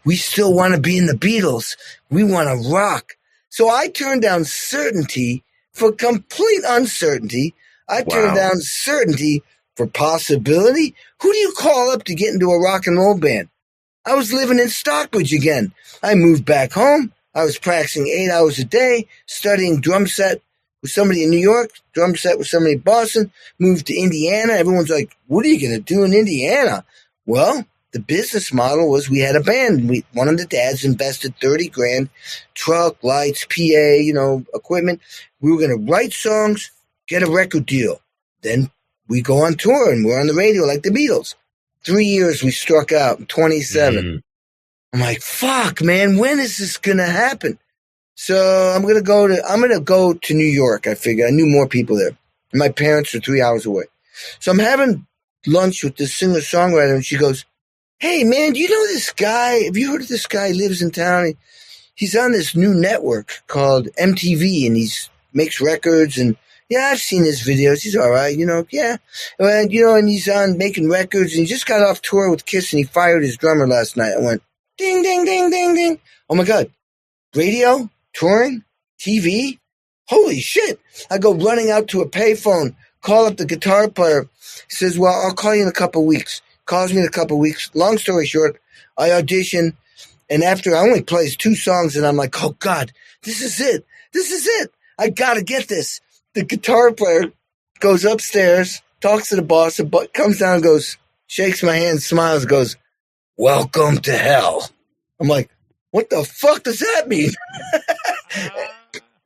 we still want to be in the Beatles. We want to rock. So I turned down certainty for complete uncertainty. I turned down certainty for possibility. Who do you call up to get into a rock and roll band? I was living in Stockbridge again. I moved back home. I was practicing 8 hours a day, studying drum set with somebody in New York, drum set with somebody in Boston, moved to Indiana. Everyone's like, what are you going to do in Indiana? Well, the business model was we had a band. One of the dads invested $30,000, truck, lights, PA, equipment. We were going to write songs, get a record deal. Then we go on tour and we're on the radio like the Beatles. 3 years we struck out, 27. I'm like, fuck, man, when is this going to happen? So I'm going to go to New York. I figured I knew more people there. And my parents are 3 hours away. So I'm having lunch with this singer-songwriter and she goes, hey man, do you know this guy? Have you heard of this guy? He lives in town. He's on this new network called MTV and he makes records and yeah, I've seen his videos. He's all right, yeah. And, and he's on making records and he just got off tour with Kiss and he fired his drummer last night. I went, ding, ding, ding, ding, ding. Oh my God. Radio? Touring? TV? Holy shit. I go running out to a payphone, call up the guitar player. He says, well, I'll call you in a couple of weeks. Calls me in a couple of weeks. Long story short, I audition. And after I only plays 2 songs and I'm like, oh God, this is it. This is it. I got to get this. The guitar player goes upstairs, talks to the boss, comes down and goes, shakes my hand, smiles, goes, welcome to hell. I'm like, what the fuck does that mean?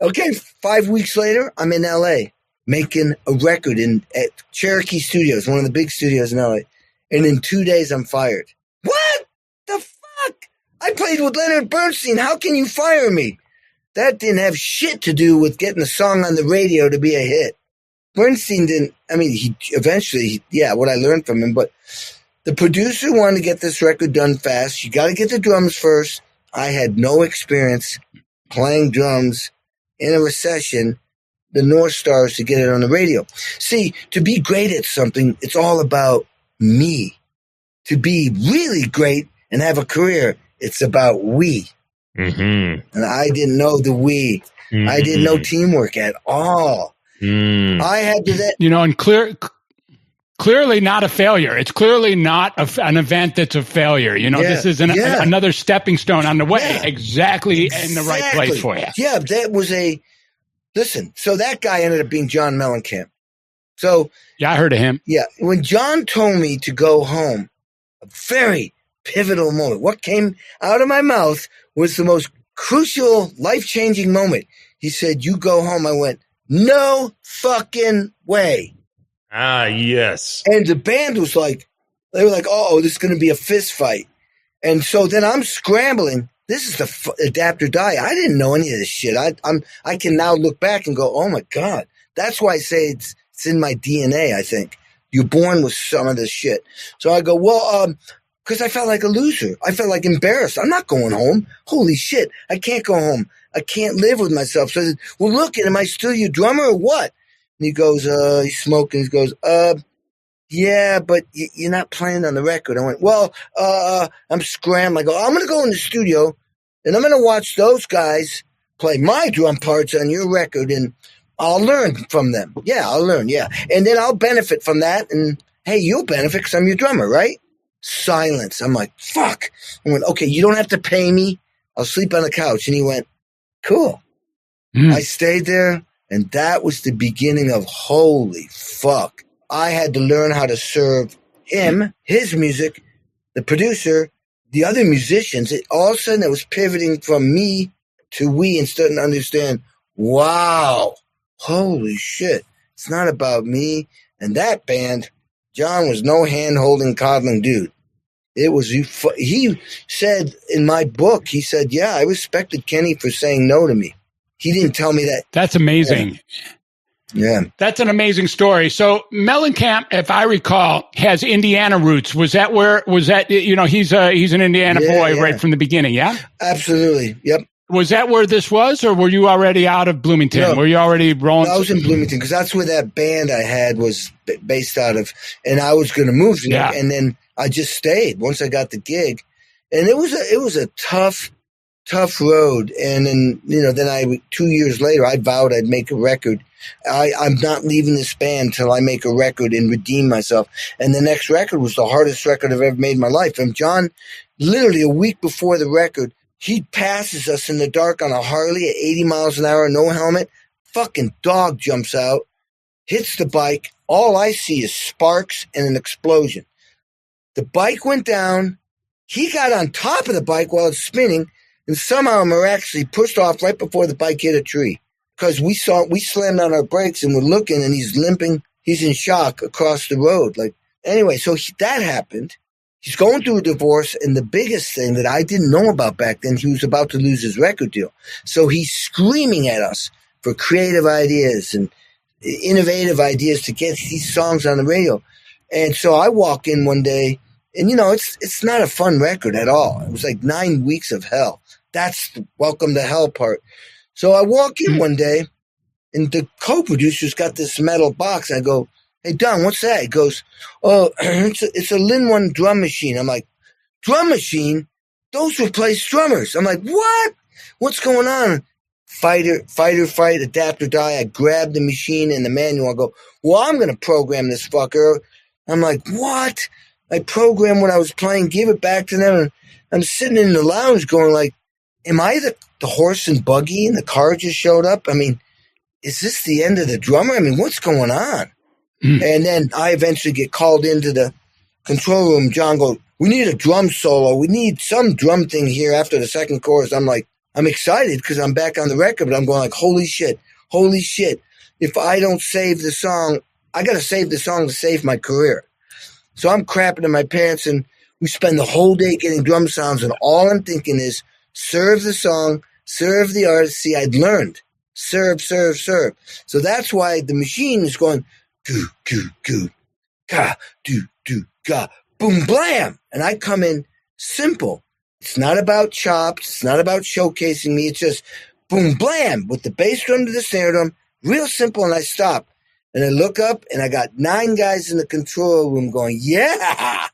Okay, 5 weeks later, I'm in LA. making a record at Cherokee Studios, one of the big studios in LA. And in 2 days, I'm fired. What the fuck? I played with Leonard Bernstein. How can you fire me? That didn't have shit to do with getting a song on the radio to be a hit. Bernstein didn't, I mean, what I learned from him, but the producer wanted to get this record done fast. You got to get the drums first. I had no experience playing drums in a recession. The North Star is to get it on the radio. See, to be great at something, it's all about me. To be really great and have a career, it's about we. Mm-hmm. And I didn't know the we. Mm-hmm. I didn't know teamwork at all. Mm. I had to that. And clearly not a failure. It's clearly not an event that's a failure. This is another stepping stone on the way. Exactly in the right place for you. Yeah, that was listen, so that guy ended up being John Mellencamp. So yeah, I heard of him. Yeah, when John told me to go home, a very pivotal moment. What came out of my mouth was the most crucial, life-changing moment. He said, "You go home." I went, "No fucking way." Ah, yes. And the band was like, they were like, "Oh, this is going to be a fist fight." And so then I'm scrambling. This is the adapt or die. I didn't know any of this shit. I can now look back and go, "Oh my God." That's why I say it's in my DNA, I think. You're born with some of this shit. So I go, well, because I felt like a loser. I felt like embarrassed. I'm not going home. Holy shit. I can't go home. I can't live with myself. So I said, well, look, am I still your drummer or what? And he goes, he's smoking. He goes, yeah, but you're not playing on the record. I went, well, I'm scrambling. I go, I'm going to go in the studio and I'm going to watch those guys play my drum parts on your record and I'll learn from them. Yeah, I'll learn. Yeah. And then I'll benefit from that. And hey, you'll benefit because I'm your drummer, right? Silence. I'm like, fuck. I went, okay, you don't have to pay me. I'll sleep on the couch. And he went, cool. I stayed there. And that was the beginning of holy fuck. I had to learn how to serve him, his music, the producer, the other musicians. All of a sudden, it was pivoting from me to we and starting to understand, wow, holy shit. It's not about me. And that band, John was no hand-holding, coddling dude. It was, he said in my book, he said, yeah, I respected Kenny for saying no to me. He didn't tell me that. That's amazing. Yeah. That's an amazing story. So Mellencamp, if I recall, has Indiana roots. Was that, he's an Indiana boy right from the beginning, yeah? Absolutely. Yep. Was that where this was, or were you already out of Bloomington? No, were you already rolling? I was in Bloomington because that's where that band I had was based out of, and I was going to move there, and then I just stayed once I got the gig. And it was a tough road. And then, then 2 years later, I vowed I'd make a record. I'm not leaving this band till I make a record and redeem myself. And the next record was the hardest record I've ever made in my life. And John, literally a week before the record, he passes us in the dark on a Harley at 80 miles an hour, no helmet. Fucking dog jumps out, hits the bike. All I see is sparks and an explosion. The bike went down. He got on top of the bike while it's spinning and somehow miraculously pushed off right before the bike hit a tree. Because we slammed on our brakes and we're looking and he's limping. He's in shock across the road. Anyway, so that happened. He's going through a divorce, and the biggest thing that I didn't know about back then, he was about to lose his record deal. So he's screaming at us for creative ideas and innovative ideas to get these songs on the radio. And so I walk in one day, and it's not a fun record at all. It was like 9 weeks of hell. That's the welcome to hell part. So I walk in one day, and the co-producer's got this metal box. I go, hey, Don, what's that? He goes, oh, it's a Lin 1 drum machine. I'm like, drum machine? Those replace drummers. I'm like, what? What's going on? Fight, adapt or die. I grab the machine and the manual. I go, well, I'm going to program this fucker. I'm like, what? I programmed what I was playing, give it back to them. And I'm sitting in the lounge going like, am I the horse and buggy and the car just showed up? I mean, is this the end of the drummer? I mean, what's going on? And then I eventually get called into the control room. John goes, we need a drum solo. We need some drum thing here after the second chorus. I'm like, I'm excited because I'm back on the record, but I'm going like, holy shit. if I don't save the song, I got to save the song to save my career. So I'm crapping in my pants, and we spend the whole day getting drum sounds, and all I'm thinking is serve the song, serve the artist. See, I'd learned serve. So that's why the machine is going goo, goo, goo, ga, do, ga, boom, blam. And I come in simple. It's not about chops. It's not about showcasing me. It's just boom, blam with the bass drum to the snare drum. Real simple. And I stop. And I look up, and I got 9 guys in the control room going, yeah.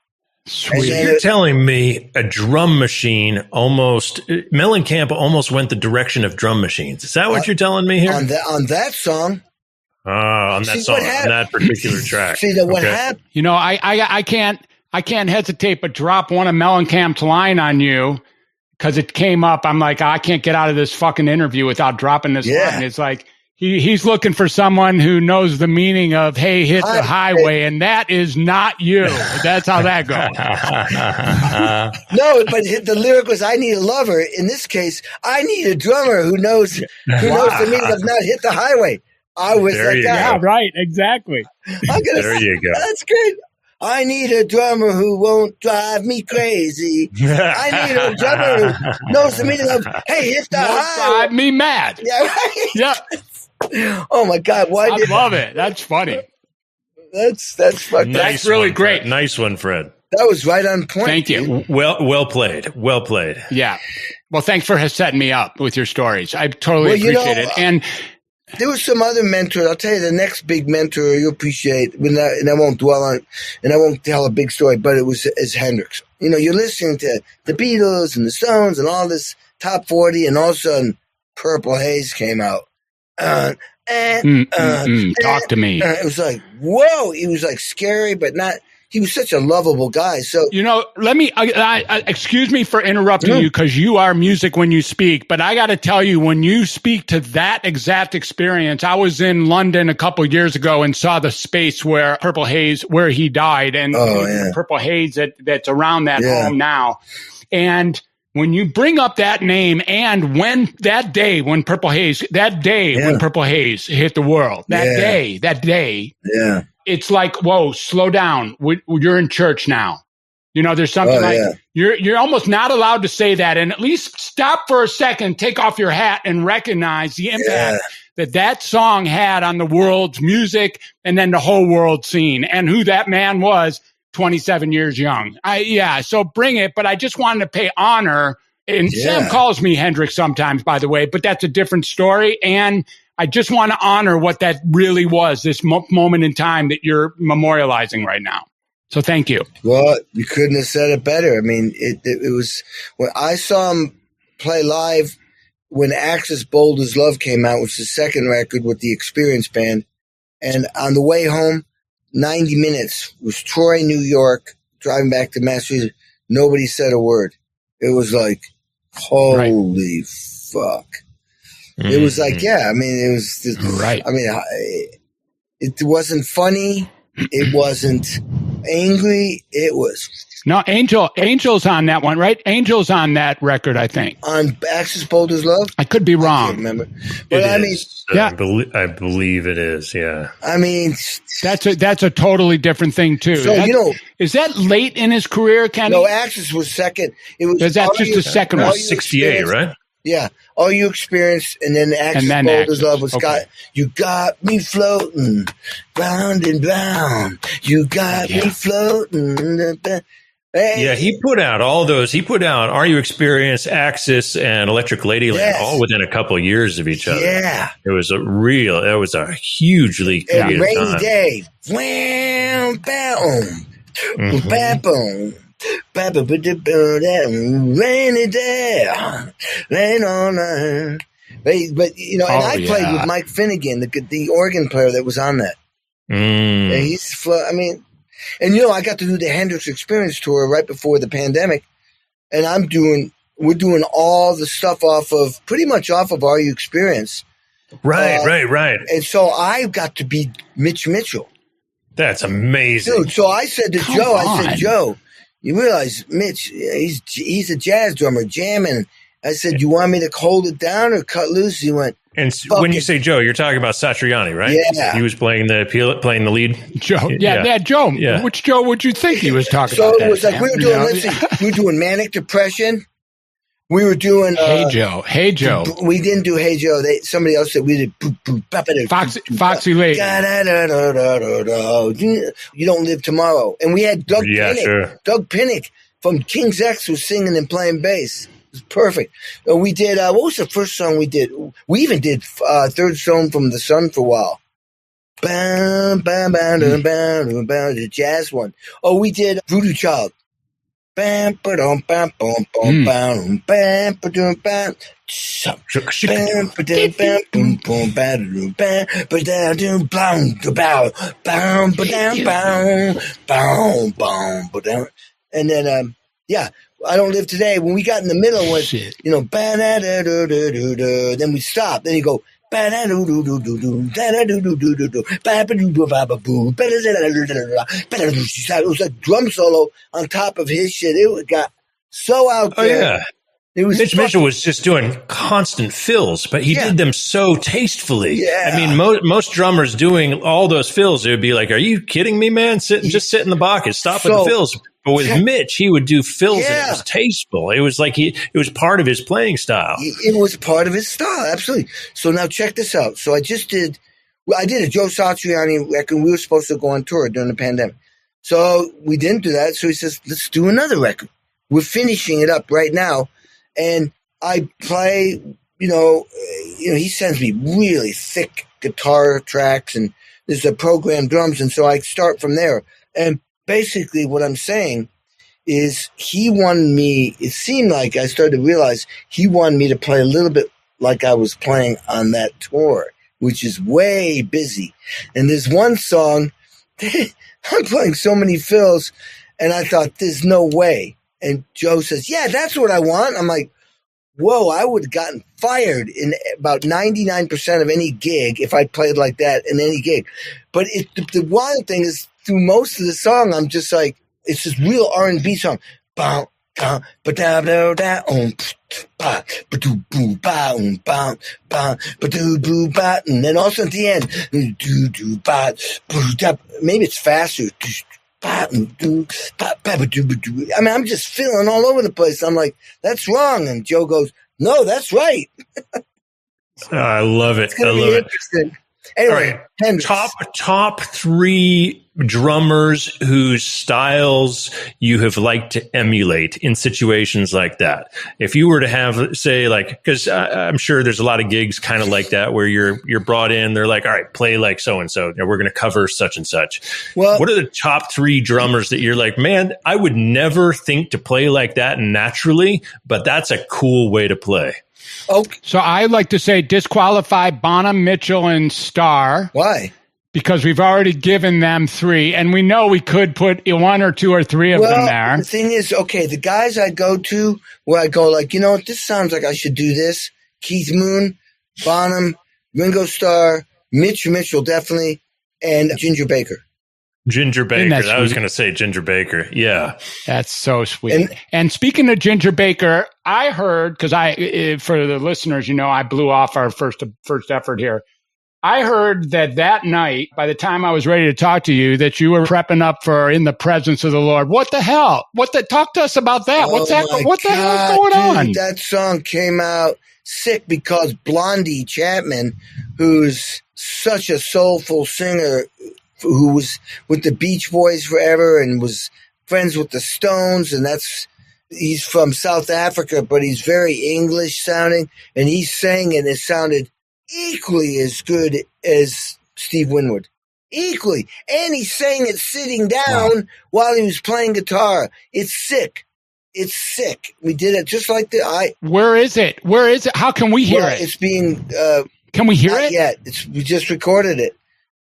Sweet. You're telling me a drum machine Mellencamp almost went the direction of drum machines. Is that what you're telling me here? On that song. On that song, on that particular track. See, what happened? You know, I can't hesitate but drop one of Mellencamp's line on you because it came up. I'm like, I can't get out of this fucking interview without dropping this line. It's like, he's looking for someone who knows the meaning of, hey, hit the highway, and that is not you. That's how that goes. No, but the lyric was, I need a lover. In this case, I need a drummer who knows the meaning of not hit the highway. I was that guy. Yeah, right, exactly. There you go. That's good. I need a drummer who won't drive me crazy. I need a drummer who knows the meaning of, hey, hit the highway. Drive me mad. Yeah, right? Yeah. Oh my God! I love it. That's funny. That's fucking. That's really great. Nice one, Fred. That was right on point. Thank you. Dude. Well played. Well played. Yeah. Well, thanks for setting me up with your stories. I totally appreciate it. And there was some other mentor. I'll tell you the next big mentor you appreciate, and I won't dwell on it, and I won't tell a big story, but it was Hendrix. You know, you're listening to the Beatles and the Stones and all this top 40, and all of a sudden, Purple Haze came out. Talk to me. It was like, whoa. He was like scary, but not. He was such a lovable guy. So, you know, let me, excuse me for interrupting you because you are music when you speak, but I got to tell you, when you speak to that exact experience, I was in London a couple of years ago and saw the space where Purple Haze, where he died, and Purple Haze that's around that home now. And when you bring up that name, and when Purple Haze hit the world, that day, it's like, whoa, slow down. You're in church now. You know, there's something you're almost not allowed to say that, and at least stop for a second, take off your hat, and recognize the impact that song had on the world's music and then the whole world scene, and who that man was. 27 years young. So bring it, but I just wanted to pay honor. And Sam calls me Hendrix sometimes, by the way, but that's a different story. And I just want to honor what that really was, this moment in time that you're memorializing right now. So thank you. Well, you couldn't have said it better. I mean, it was when I saw him play live when Axis Bold as Love came out, which is the second record with the Experience Band. And on the way home, 90 minutes was Troy, New York, driving back to Massachusetts. Nobody said a word. It was like, holy fuck. It was like, I mean, it was just, I mean, it wasn't funny. It wasn't angry. It was. No, Angel's on that one, right? Angel's on that record, I think. On Axis Bold as Love? I could be wrong. I can't remember. But I mean, I believe it is, yeah. I mean, that's a totally different thing too. So, is that late in his career, Kenny? No, Axis was second. It was. Is that just the second one? 68, right? Yeah. All You Experienced, and then Axis Bold as Love was You got me floating round and round. You got me floating. Hey. Yeah, he put out all those. He put out Are You Experienced, Axis, and Electric Ladyland all within a couple of years of each other. Yeah. It was a hugely creative Rainy time. Day. Wham, boom, boom. Rainy day, rain all night. But you know, and I played with Mike Finnegan, the organ player that was on that. And I mean, and you know, I got to do the Hendrix Experience tour right before the pandemic, and we're doing all the stuff pretty much off of Are You Experience. Right. And so I got to be Mitch Mitchell. That's amazing. Dude, so I said to Joe, Joe, you realize Mitch, he's a jazz drummer jamming, I said, you want me to hold it down or cut loose? He went, and when you say Joe, you're talking about Satriani, right? Yeah. He was playing the lead. Joe. Yeah, Joe. Yeah. Which Joe would you think he was talking about? So it was like we were doing, we were doing Manic Depression. We were doing Hey Joe. We didn't do Hey Joe. Somebody else said we did Foxy Lady. You Don't Live Tomorrow. And we had Doug Pinnick. Sure. Doug Pinnick from King's X was singing and playing bass. It was perfect. We did what was the first song we did? We even did Third Stone from the Sun for a while. The jazz one. Oh, we did Voodoo Child. Bam, ba-dum, bam, boom, boom, bam, bam, ba-dum, bam. Bam, ba-dum, bam, boom, boom, ba-dum, bam, ba-dum, bam, ba-dum, bam, ba-dum, bam, bam, bam, ba-dum. And then, I Don't Live Today. When we got in the middle was, ba-da-da-da-da-da-da, then we stopped. Then you go, it was a drum solo on top of his shit. It got so out there. Oh, yeah. It was Mitch Mitchell was just doing constant fills, but he did them so tastefully. Yeah. I mean, most drummers doing all those fills, it would be like, are you kidding me, man? Just sit in the bucket. Stop with the fills. But with Mitch, he would do fills and it was tasteful. It was like it was part of his playing style. It was part of his style, absolutely. So now check this out. So I did a Joe Satriani record. We were supposed to go on tour during the pandemic. So we didn't do that. So he says, let's do another record. We're finishing it up right now. And I play, he sends me really thick guitar tracks and there's the programmed drums. And so I start from there. And basically what I'm saying is he wanted me, it seemed like I started to realize he wanted me to play a little bit like I was playing on that tour, which is way busy. And there's one song, I'm playing so many fills, and I thought, there's no way. And Joe says, yeah, that's what I want. I'm like, whoa, I would have gotten fired in about 99% of any gig if I played like that in any gig. But the wild thing is, through most of the song, I'm just like, it's this real R&B song. And then also at the end, maybe it's faster. I mean, I'm just feeling all over the place. I'm like, that's wrong. And Joe goes, no, that's right. I love it. I love it. Anyway, right. Top three drummers whose styles you have liked to emulate in situations like that. If you were to have, say, like, because I'm sure there's a lot of gigs kind of like that where you're brought in, they're like, all right, play like so and so. We're going to cover such and such. Well, what are the top three drummers that you're like, man, I would never think to play like that naturally, but that's a cool way to play? Okay. So I like to say disqualify Bonham, Mitchell, and Starr. Why? Because we've already given them three, and we know we could put one or two or three of them there. The thing is, okay, the guys I go to where I go like, this sounds like I should do this. Keith Moon, Bonham, Ringo Starr, Mitch Mitchell, definitely, and Ginger Baker. Ginger Baker. I was going to say Ginger Baker. Yeah. That's so sweet. And speaking of Ginger Baker, I heard, because for the listeners, I blew off our first effort here. I heard that night, by the time I was ready to talk to you, that you were prepping up for In the Presence of the Lord. What the hell? Talk to us about that. What the hell is going on? That song came out sick because Blondie Chapman, who's such a soulful singer, who was with the Beach Boys forever and was friends with the Stones, and he's from South Africa, but he's very English sounding, and he sang and it sounded equally as good as Steve Winwood. Equally. And he sang it sitting down while he was playing guitar. It's sick. It's sick. We did it just like Where is it? How can we hear it? It's being can we hear it? Yet. We just recorded it.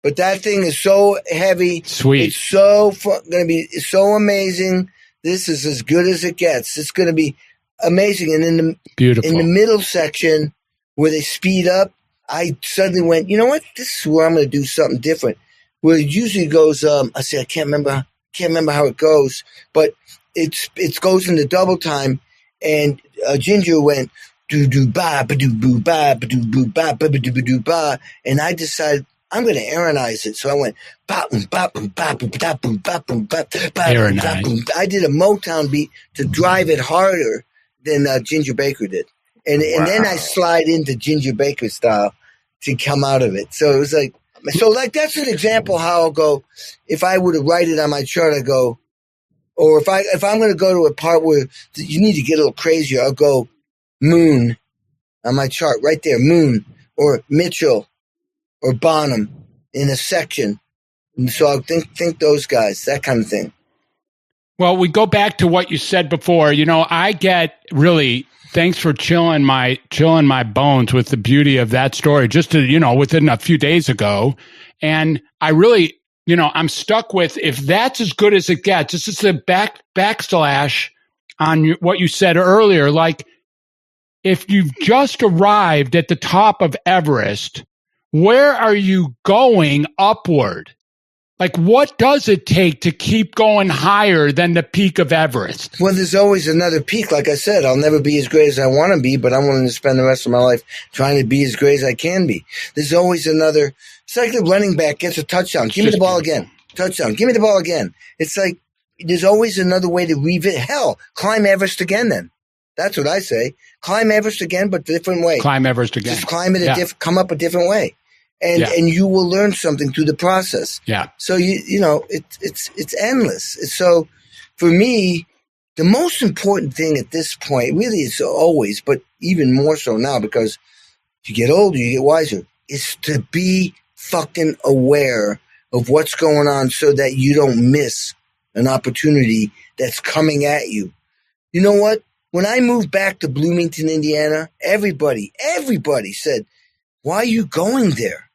But that thing is so heavy. Sweet. It's so going to be so amazing. This is as good as it gets. It's going to be amazing. And in the middle section where they speed up, I suddenly went, you know what? This is where I'm going to do something different. Where it usually goes, I can't remember how it goes, but it goes into double time, and Ginger went do do ba ba do boo ba ba do boo ba ba do ba do ba, and I decided I'm going to Aronize it. So I went ba boom ba boom ba boom ba boom ba boom ba ba boom. I did a Motown beat to drive it harder than Ginger Baker did, and then I slide into Ginger Baker style to come out of it. So it was like that's an example how I'll go. If I were to write it on my chart, I go, or if I'm going to go to a part where you need to get a little crazier, I'll go Moon on my chart right there, Moon or Mitchell or Bonham in a section. And so I'll think those guys, that kind of thing. Well, we go back to what you said before. I get really. Thanks for chilling my bones with the beauty of that story just within a few days ago. And I really, I'm stuck with, if that's as good as it gets, this is the backslash on what you said earlier. Like, if you've just arrived at the top of Everest, where are you going upward? Like, what does it take to keep going higher than the peak of Everest? Well, there's always another peak. Like I said, I'll never be as great as I want to be, but I'm willing to spend the rest of my life trying to be as great as I can be. There's always another. It's like the running back gets a touchdown. Give me the ball again. Touchdown. Give me the ball again. It's like there's always another way to revisit. Hell, climb Everest again then. That's what I say. Climb Everest again, but different way. Climb Everest again. Just climb it come up a different way. And you will learn something through the process. Yeah. So it's endless. So for me, the most important thing at this point, really it's always, but even more so now because you get older, you get wiser, is to be fucking aware of what's going on so that you don't miss an opportunity that's coming at you. You know what? When I moved back to Bloomington, Indiana, everybody said, why are you going there?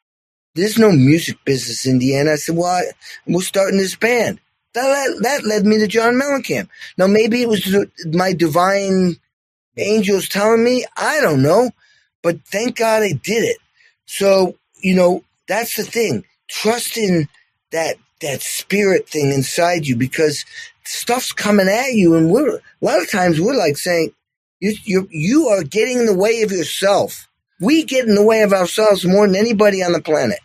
There's no music business in Indiana. I said, well, we're starting this band. That led me to John Mellencamp. Now, maybe it was my divine angels telling me. I don't know. But thank God I did it. So, that's the thing. Trust in that spirit thing inside you because stuff's coming at you. And a lot of times we're like saying, you are getting in the way of yourself. We get in the way of ourselves more than anybody on the planet.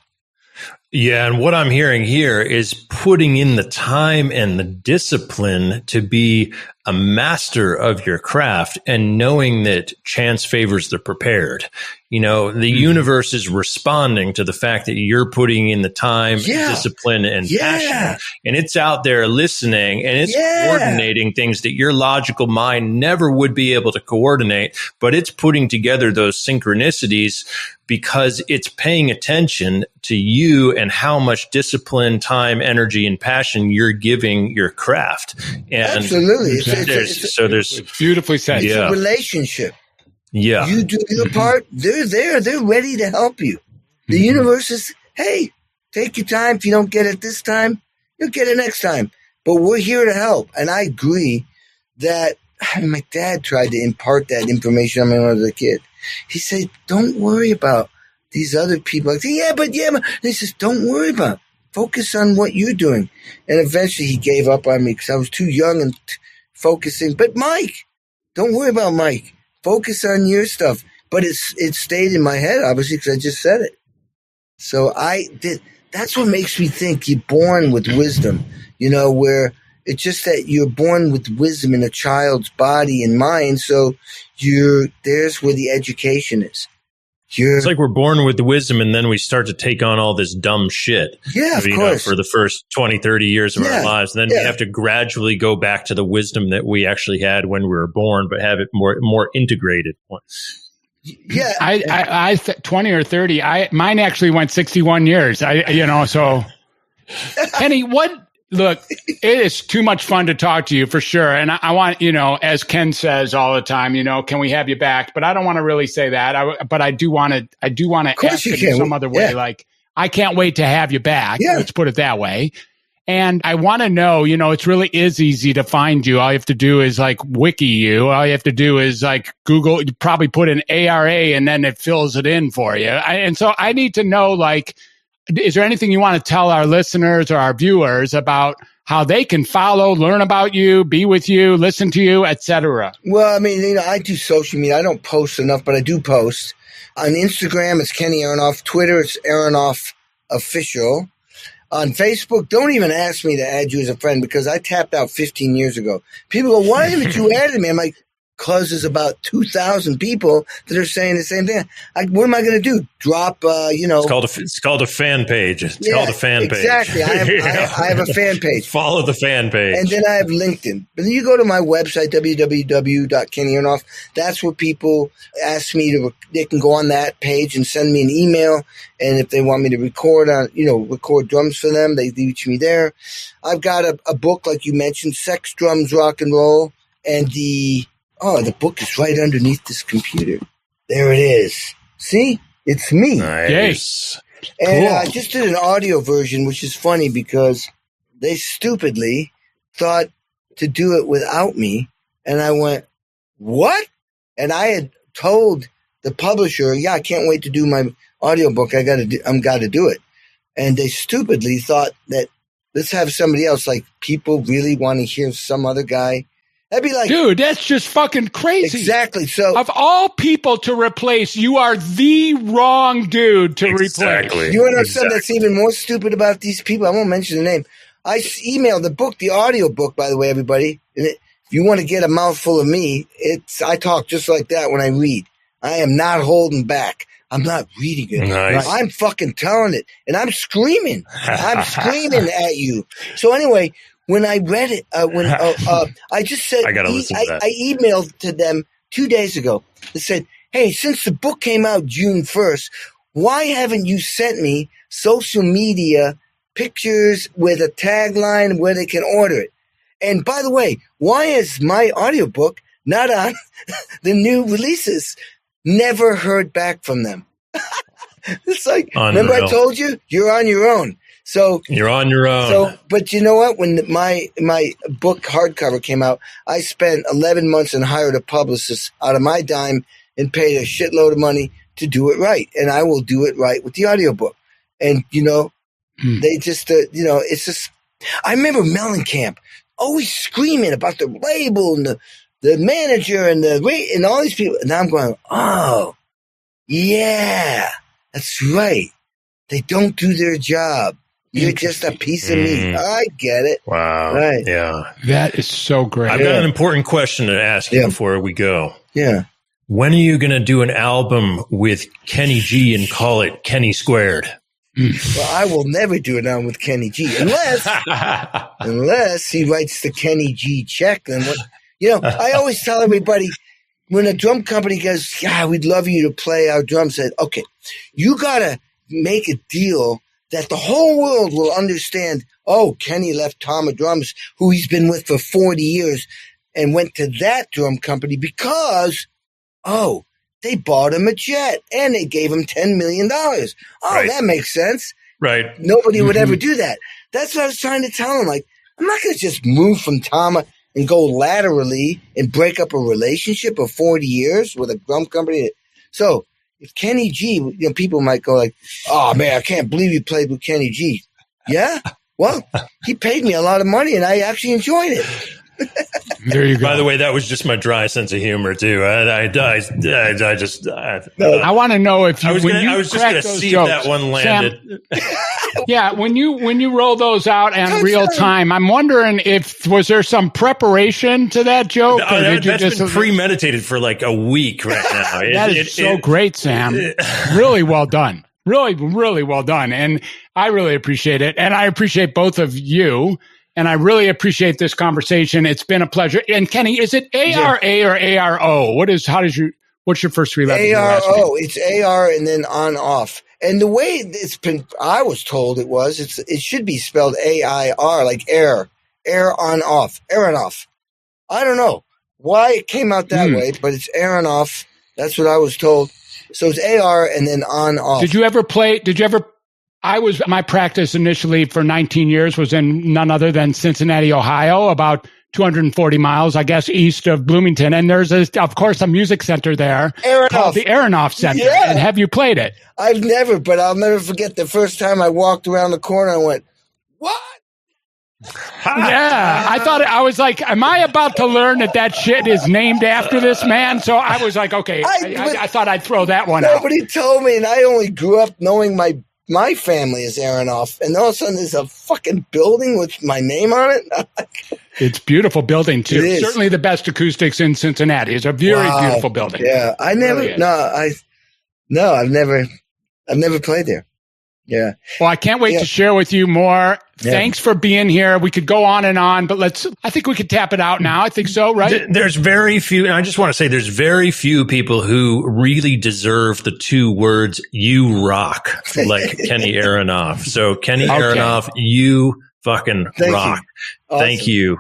Yeah, and what I'm hearing here is putting in the time and the discipline to be a master of your craft and knowing that chance favors the prepared. The universe is responding to the fact that you're putting in the time, discipline, and passion. And it's out there listening and it's coordinating things that your logical mind never would be able to coordinate, but it's putting together those synchronicities because it's paying attention to you and how much discipline, time, energy, and passion you're giving your craft. And absolutely. There's beautifully said. It's a relationship. Yeah. You do your part. They're there. They're ready to help you. The universe is, hey, take your time. If you don't get it this time, you'll get it next time. But we're here to help. And I agree that my dad tried to impart that information on me when I was a kid. He said, don't worry about these other people. I said, yeah, but. And he says, don't worry about it. Focus on what you're doing. And eventually he gave up on me because I was too young and focusing. But Mike, don't worry about Mike. Focus on your stuff. But it stayed in my head, obviously, because I just said it. So that's what makes me think you're born with wisdom, where it's just that you're born with wisdom in a child's body and mind. So there's where the education is. It's like we're born with the wisdom and then we start to take on all this dumb shit. Yeah, of course. For the first 20, 30 years of our lives. And then we have to gradually go back to the wisdom that we actually had when we were born, but have it more integrated. Yeah. I 20 or 30, mine actually went 61 years. So Kenny, look, it is too much fun to talk to you for sure. And I want, as Ken says all the time, can we have you back? But I don't want to really say that. But I do want to ask it in some other way. Yeah. Like, I can't wait to have you back. Yeah. Let's put it that way. And I want to know, it really is easy to find you. All you have to do is like wiki you. All you have to do is like Google, you probably put in ARA and then it fills it in for you. And so I need to know, like, is there anything you want to tell our listeners or our viewers about how they can follow, learn about you, be with you, listen to you, etc. Well, I mean, I do social media. I don't post enough, but I do post. On Instagram, it's Kenny Aronoff. Twitter, it's Aronoff Official. On Facebook, don't even ask me to add you as a friend because I tapped out 15 years ago. People go, why haven't you added me? I'm like, because there's about 2,000 people that are saying the same thing. What am I going to do? Drop, It's called a fan page. It's called a fan page. Exactly. I have a fan page. Follow the fan page. And then I have LinkedIn. But then you go to my website, www.kennyaronoff. That's where people ask me they can go on that page and send me an email. And if they want me to record drums for them, they reach me there. I've got a book, like you mentioned, Sex, Drums, Rock and Roll. And the book is right underneath this computer. There it is. See? It's me. Nice. And I just did an audio version, which is funny because they stupidly thought to do it without me. And I went, what? And I had told the publisher, I can't wait to do my audiobook. I'm got to do it. And they stupidly thought that let's have somebody else. Like, people really want to hear some other guy. That'd be like, dude, that's just fucking crazy. Exactly. So, of all people to replace, you are the wrong dude to replace. You want to know something that's even more stupid about these people? I won't mention the name. I emailed the book, the audio book, by the way, everybody. And if you want to get a mouthful of me, I talk just like that when I read. I am not holding back. I'm not reading it. Nice. I'm fucking telling it. And I'm screaming. I'm screaming at you. So anyway, when I read it, I just said, I gotta listen to that. I emailed to them 2 days ago. They said, hey, since the book came out June 1st, why haven't you sent me social media pictures with a tagline where they can order it? And by the way, why is my audiobook not on the new releases? Never heard back from them. It's like, Unreal. Remember I told you? You're on your own. So you're on your own. So, but you know what? When my book hardcover came out, I spent 11 months and hired a publicist out of my dime and paid a shitload of money to do it right. And I will do it right with the audiobook. And, they just, it's just, I remember Mellencamp always screaming about the label and the manager and and all these people. And now I'm going, oh, yeah, that's right. They don't do their job. You're just a piece of meat. I get it. Wow. Right. Yeah. That is so great. I've got an important question to ask you before we go. Yeah. When are you going to do an album with Kenny G and call it Kenny Squared? Well, I will never do an album with Kenny G unless he writes the Kenny G check. Then what? I always tell everybody when a drum company goes, "Yeah, we'd love you to play our drums," said, "Okay, you got to make a deal that the whole world will understand, oh, Kenny left Tom of Drums, who he's been with for 40 years, and went to that drum company because, they bought him a jet and they gave him $10 million. Oh, right. That makes sense. Right. Nobody would ever do that. That's what I was trying to tell him. Like, I'm not going to just move from Tama and go laterally and break up a relationship of 40 years with a drum company. So, if Kenny G, people might go like, oh, man, I can't believe you played with Kenny G. Yeah? Well, he paid me a lot of money, and I actually enjoyed it. There you go. By the way, that was just my dry sense of humor, too. I want to know if you, I was just going to see jokes, if that one landed. Sam, when you roll those out in real time, I'm wondering was there some preparation to that joke? That's been premeditated for like a week right now. That is so great, Sam. Really well done. Really, really well done. And I really appreciate it. And I appreciate both of you. And I really appreciate this conversation. It's been a pleasure. And Kenny, is it ARA or ARO? What's your first three letters? ARO. It's AR and then on off. And the way I was told it should be spelled AIR, like air on off, Aronoff. I don't know why it came out that way, but it's Aronoff. That's what I was told. So it's AR and then on off. My practice initially for 19 years was in none other than Cincinnati, Ohio, about 240 miles, I guess, east of Bloomington. And there's, of course, a music center there called the Aronoff Center. Yeah. And have you played it? I've never, but I'll never forget the first time I walked around the corner and went, what? Yeah, I was like, am I about to learn that shit is named after this man? So I was like, okay, I thought I'd throw that one out. Nobody told me, and I only grew up knowing my family is Aronoff, and all of a sudden there's a fucking building with my name on it. It's a beautiful building too. Certainly the best acoustics in Cincinnati. It's a very beautiful building. Yeah, I've never played there. Yeah. Well, I can't wait to share with you more. Thanks for being here. We could go on and on, but I think we could tap it out now. I think so, right? There's very few, and I just want to say there's very few people who really deserve the two words, you rock, like Kenny Aronoff. So Kenny Aronoff, you fucking rock. Awesome. Thank you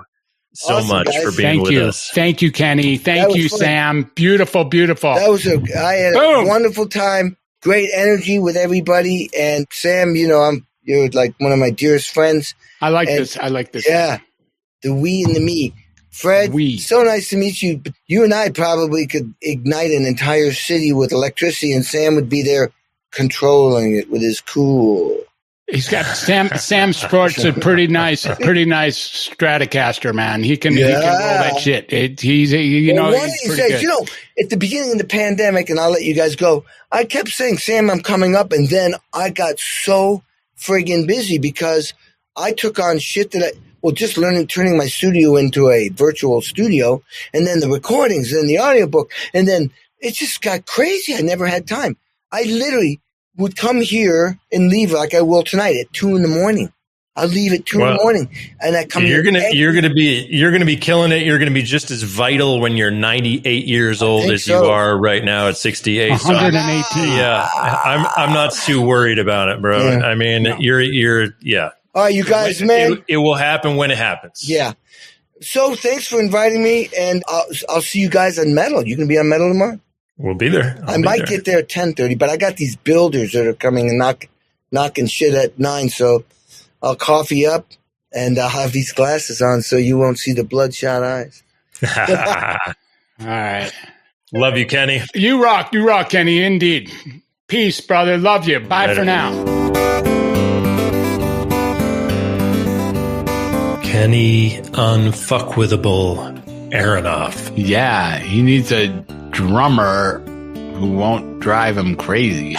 so much for being with us. Thank you, Kenny. Thank you, Sam. Beautiful, beautiful. I had a wonderful time. Great energy with everybody. And Sam, you're like one of my dearest friends. I like this. Yeah. The we and the me. Fred, so nice to meet you. You and I probably could ignite an entire city with electricity, and Sam would be there controlling it with his cool. He's got Sam sports a pretty nice Stratocaster, man. He can roll that shit. He's pretty good. At the beginning of the pandemic, and I'll let you guys go, I kept saying, Sam, I'm coming up. And then I got so friggin' busy because I took on shit just turning my studio into a virtual studio, and then the recordings, and then the audiobook, and then it just got crazy. I never had time. I literally would come here and leave like I will tonight at 2 a.m. I'll leave at 2 a.m. and I come. You're gonna be killing it. You're gonna be just as vital when you're 98 years old as you are right now at 68. 118. Yeah, I'm not too worried about it, bro. Yeah. I mean, you're. All right, you guys, man. It will happen when it happens. Yeah. So thanks for inviting me, and I'll see you guys on Metal. You gonna be on Metal tomorrow? We'll be there. I might get there at 10:30, but I got these builders that are coming and knocking shit at 9, so I'll coffee up and I'll have these glasses on so you won't see the bloodshot eyes. All right. Love you, Kenny. You rock, Kenny, indeed. Peace, brother. Love you. Bye Later. For now. Kenny Unfuckwithable Aronoff. Yeah, he needs a drummer who won't drive him crazy.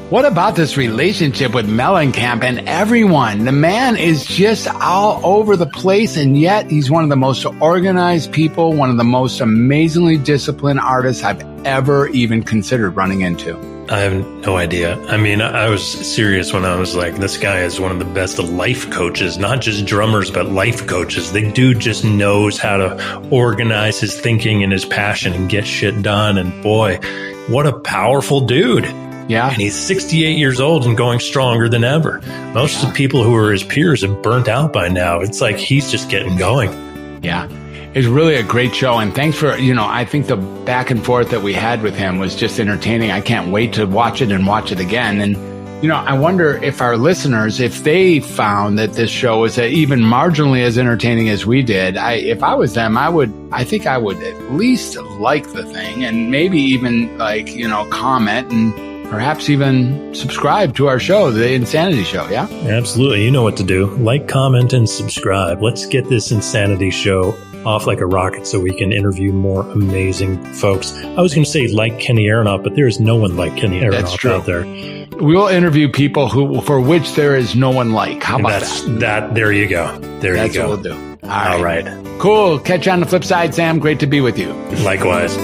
What about this relationship with Mellencamp and everyone? The man is just all over the place, and yet he's one of the most organized people, one of the most amazingly disciplined artists I've ever even considered running into. I have no idea. I mean, I was serious when I was like, this guy is one of the best life coaches, not just drummers, but life coaches. The dude just knows how to organize his thinking and his passion and get shit done. And boy, what a powerful dude. Yeah. And he's 68 years old and going stronger than ever. Most of the people who are his peers have burnt out by now. It's like he's just getting going. Yeah. It's really a great show, and thanks for, I think the back and forth that we had with him was just entertaining. I can't wait to watch it and watch it again. And, I wonder if our listeners, if they found that this show was even marginally as entertaining as we did. If I was them, I think I would at least like the thing and maybe even comment and perhaps even subscribe to our show, The Insanity Show, yeah? Absolutely. You know what to do. Like, comment, and subscribe. Let's get this Insanity Show off like a rocket so we can interview more amazing folks. I was going to say like Kenny Aronoff, but there is no one like Kenny Aronoff out there. We'll interview people for which there is no one like. How about that? There you go. That's what we'll do. All right. Cool. Catch you on the flip side, Sam. Great to be with you. Likewise.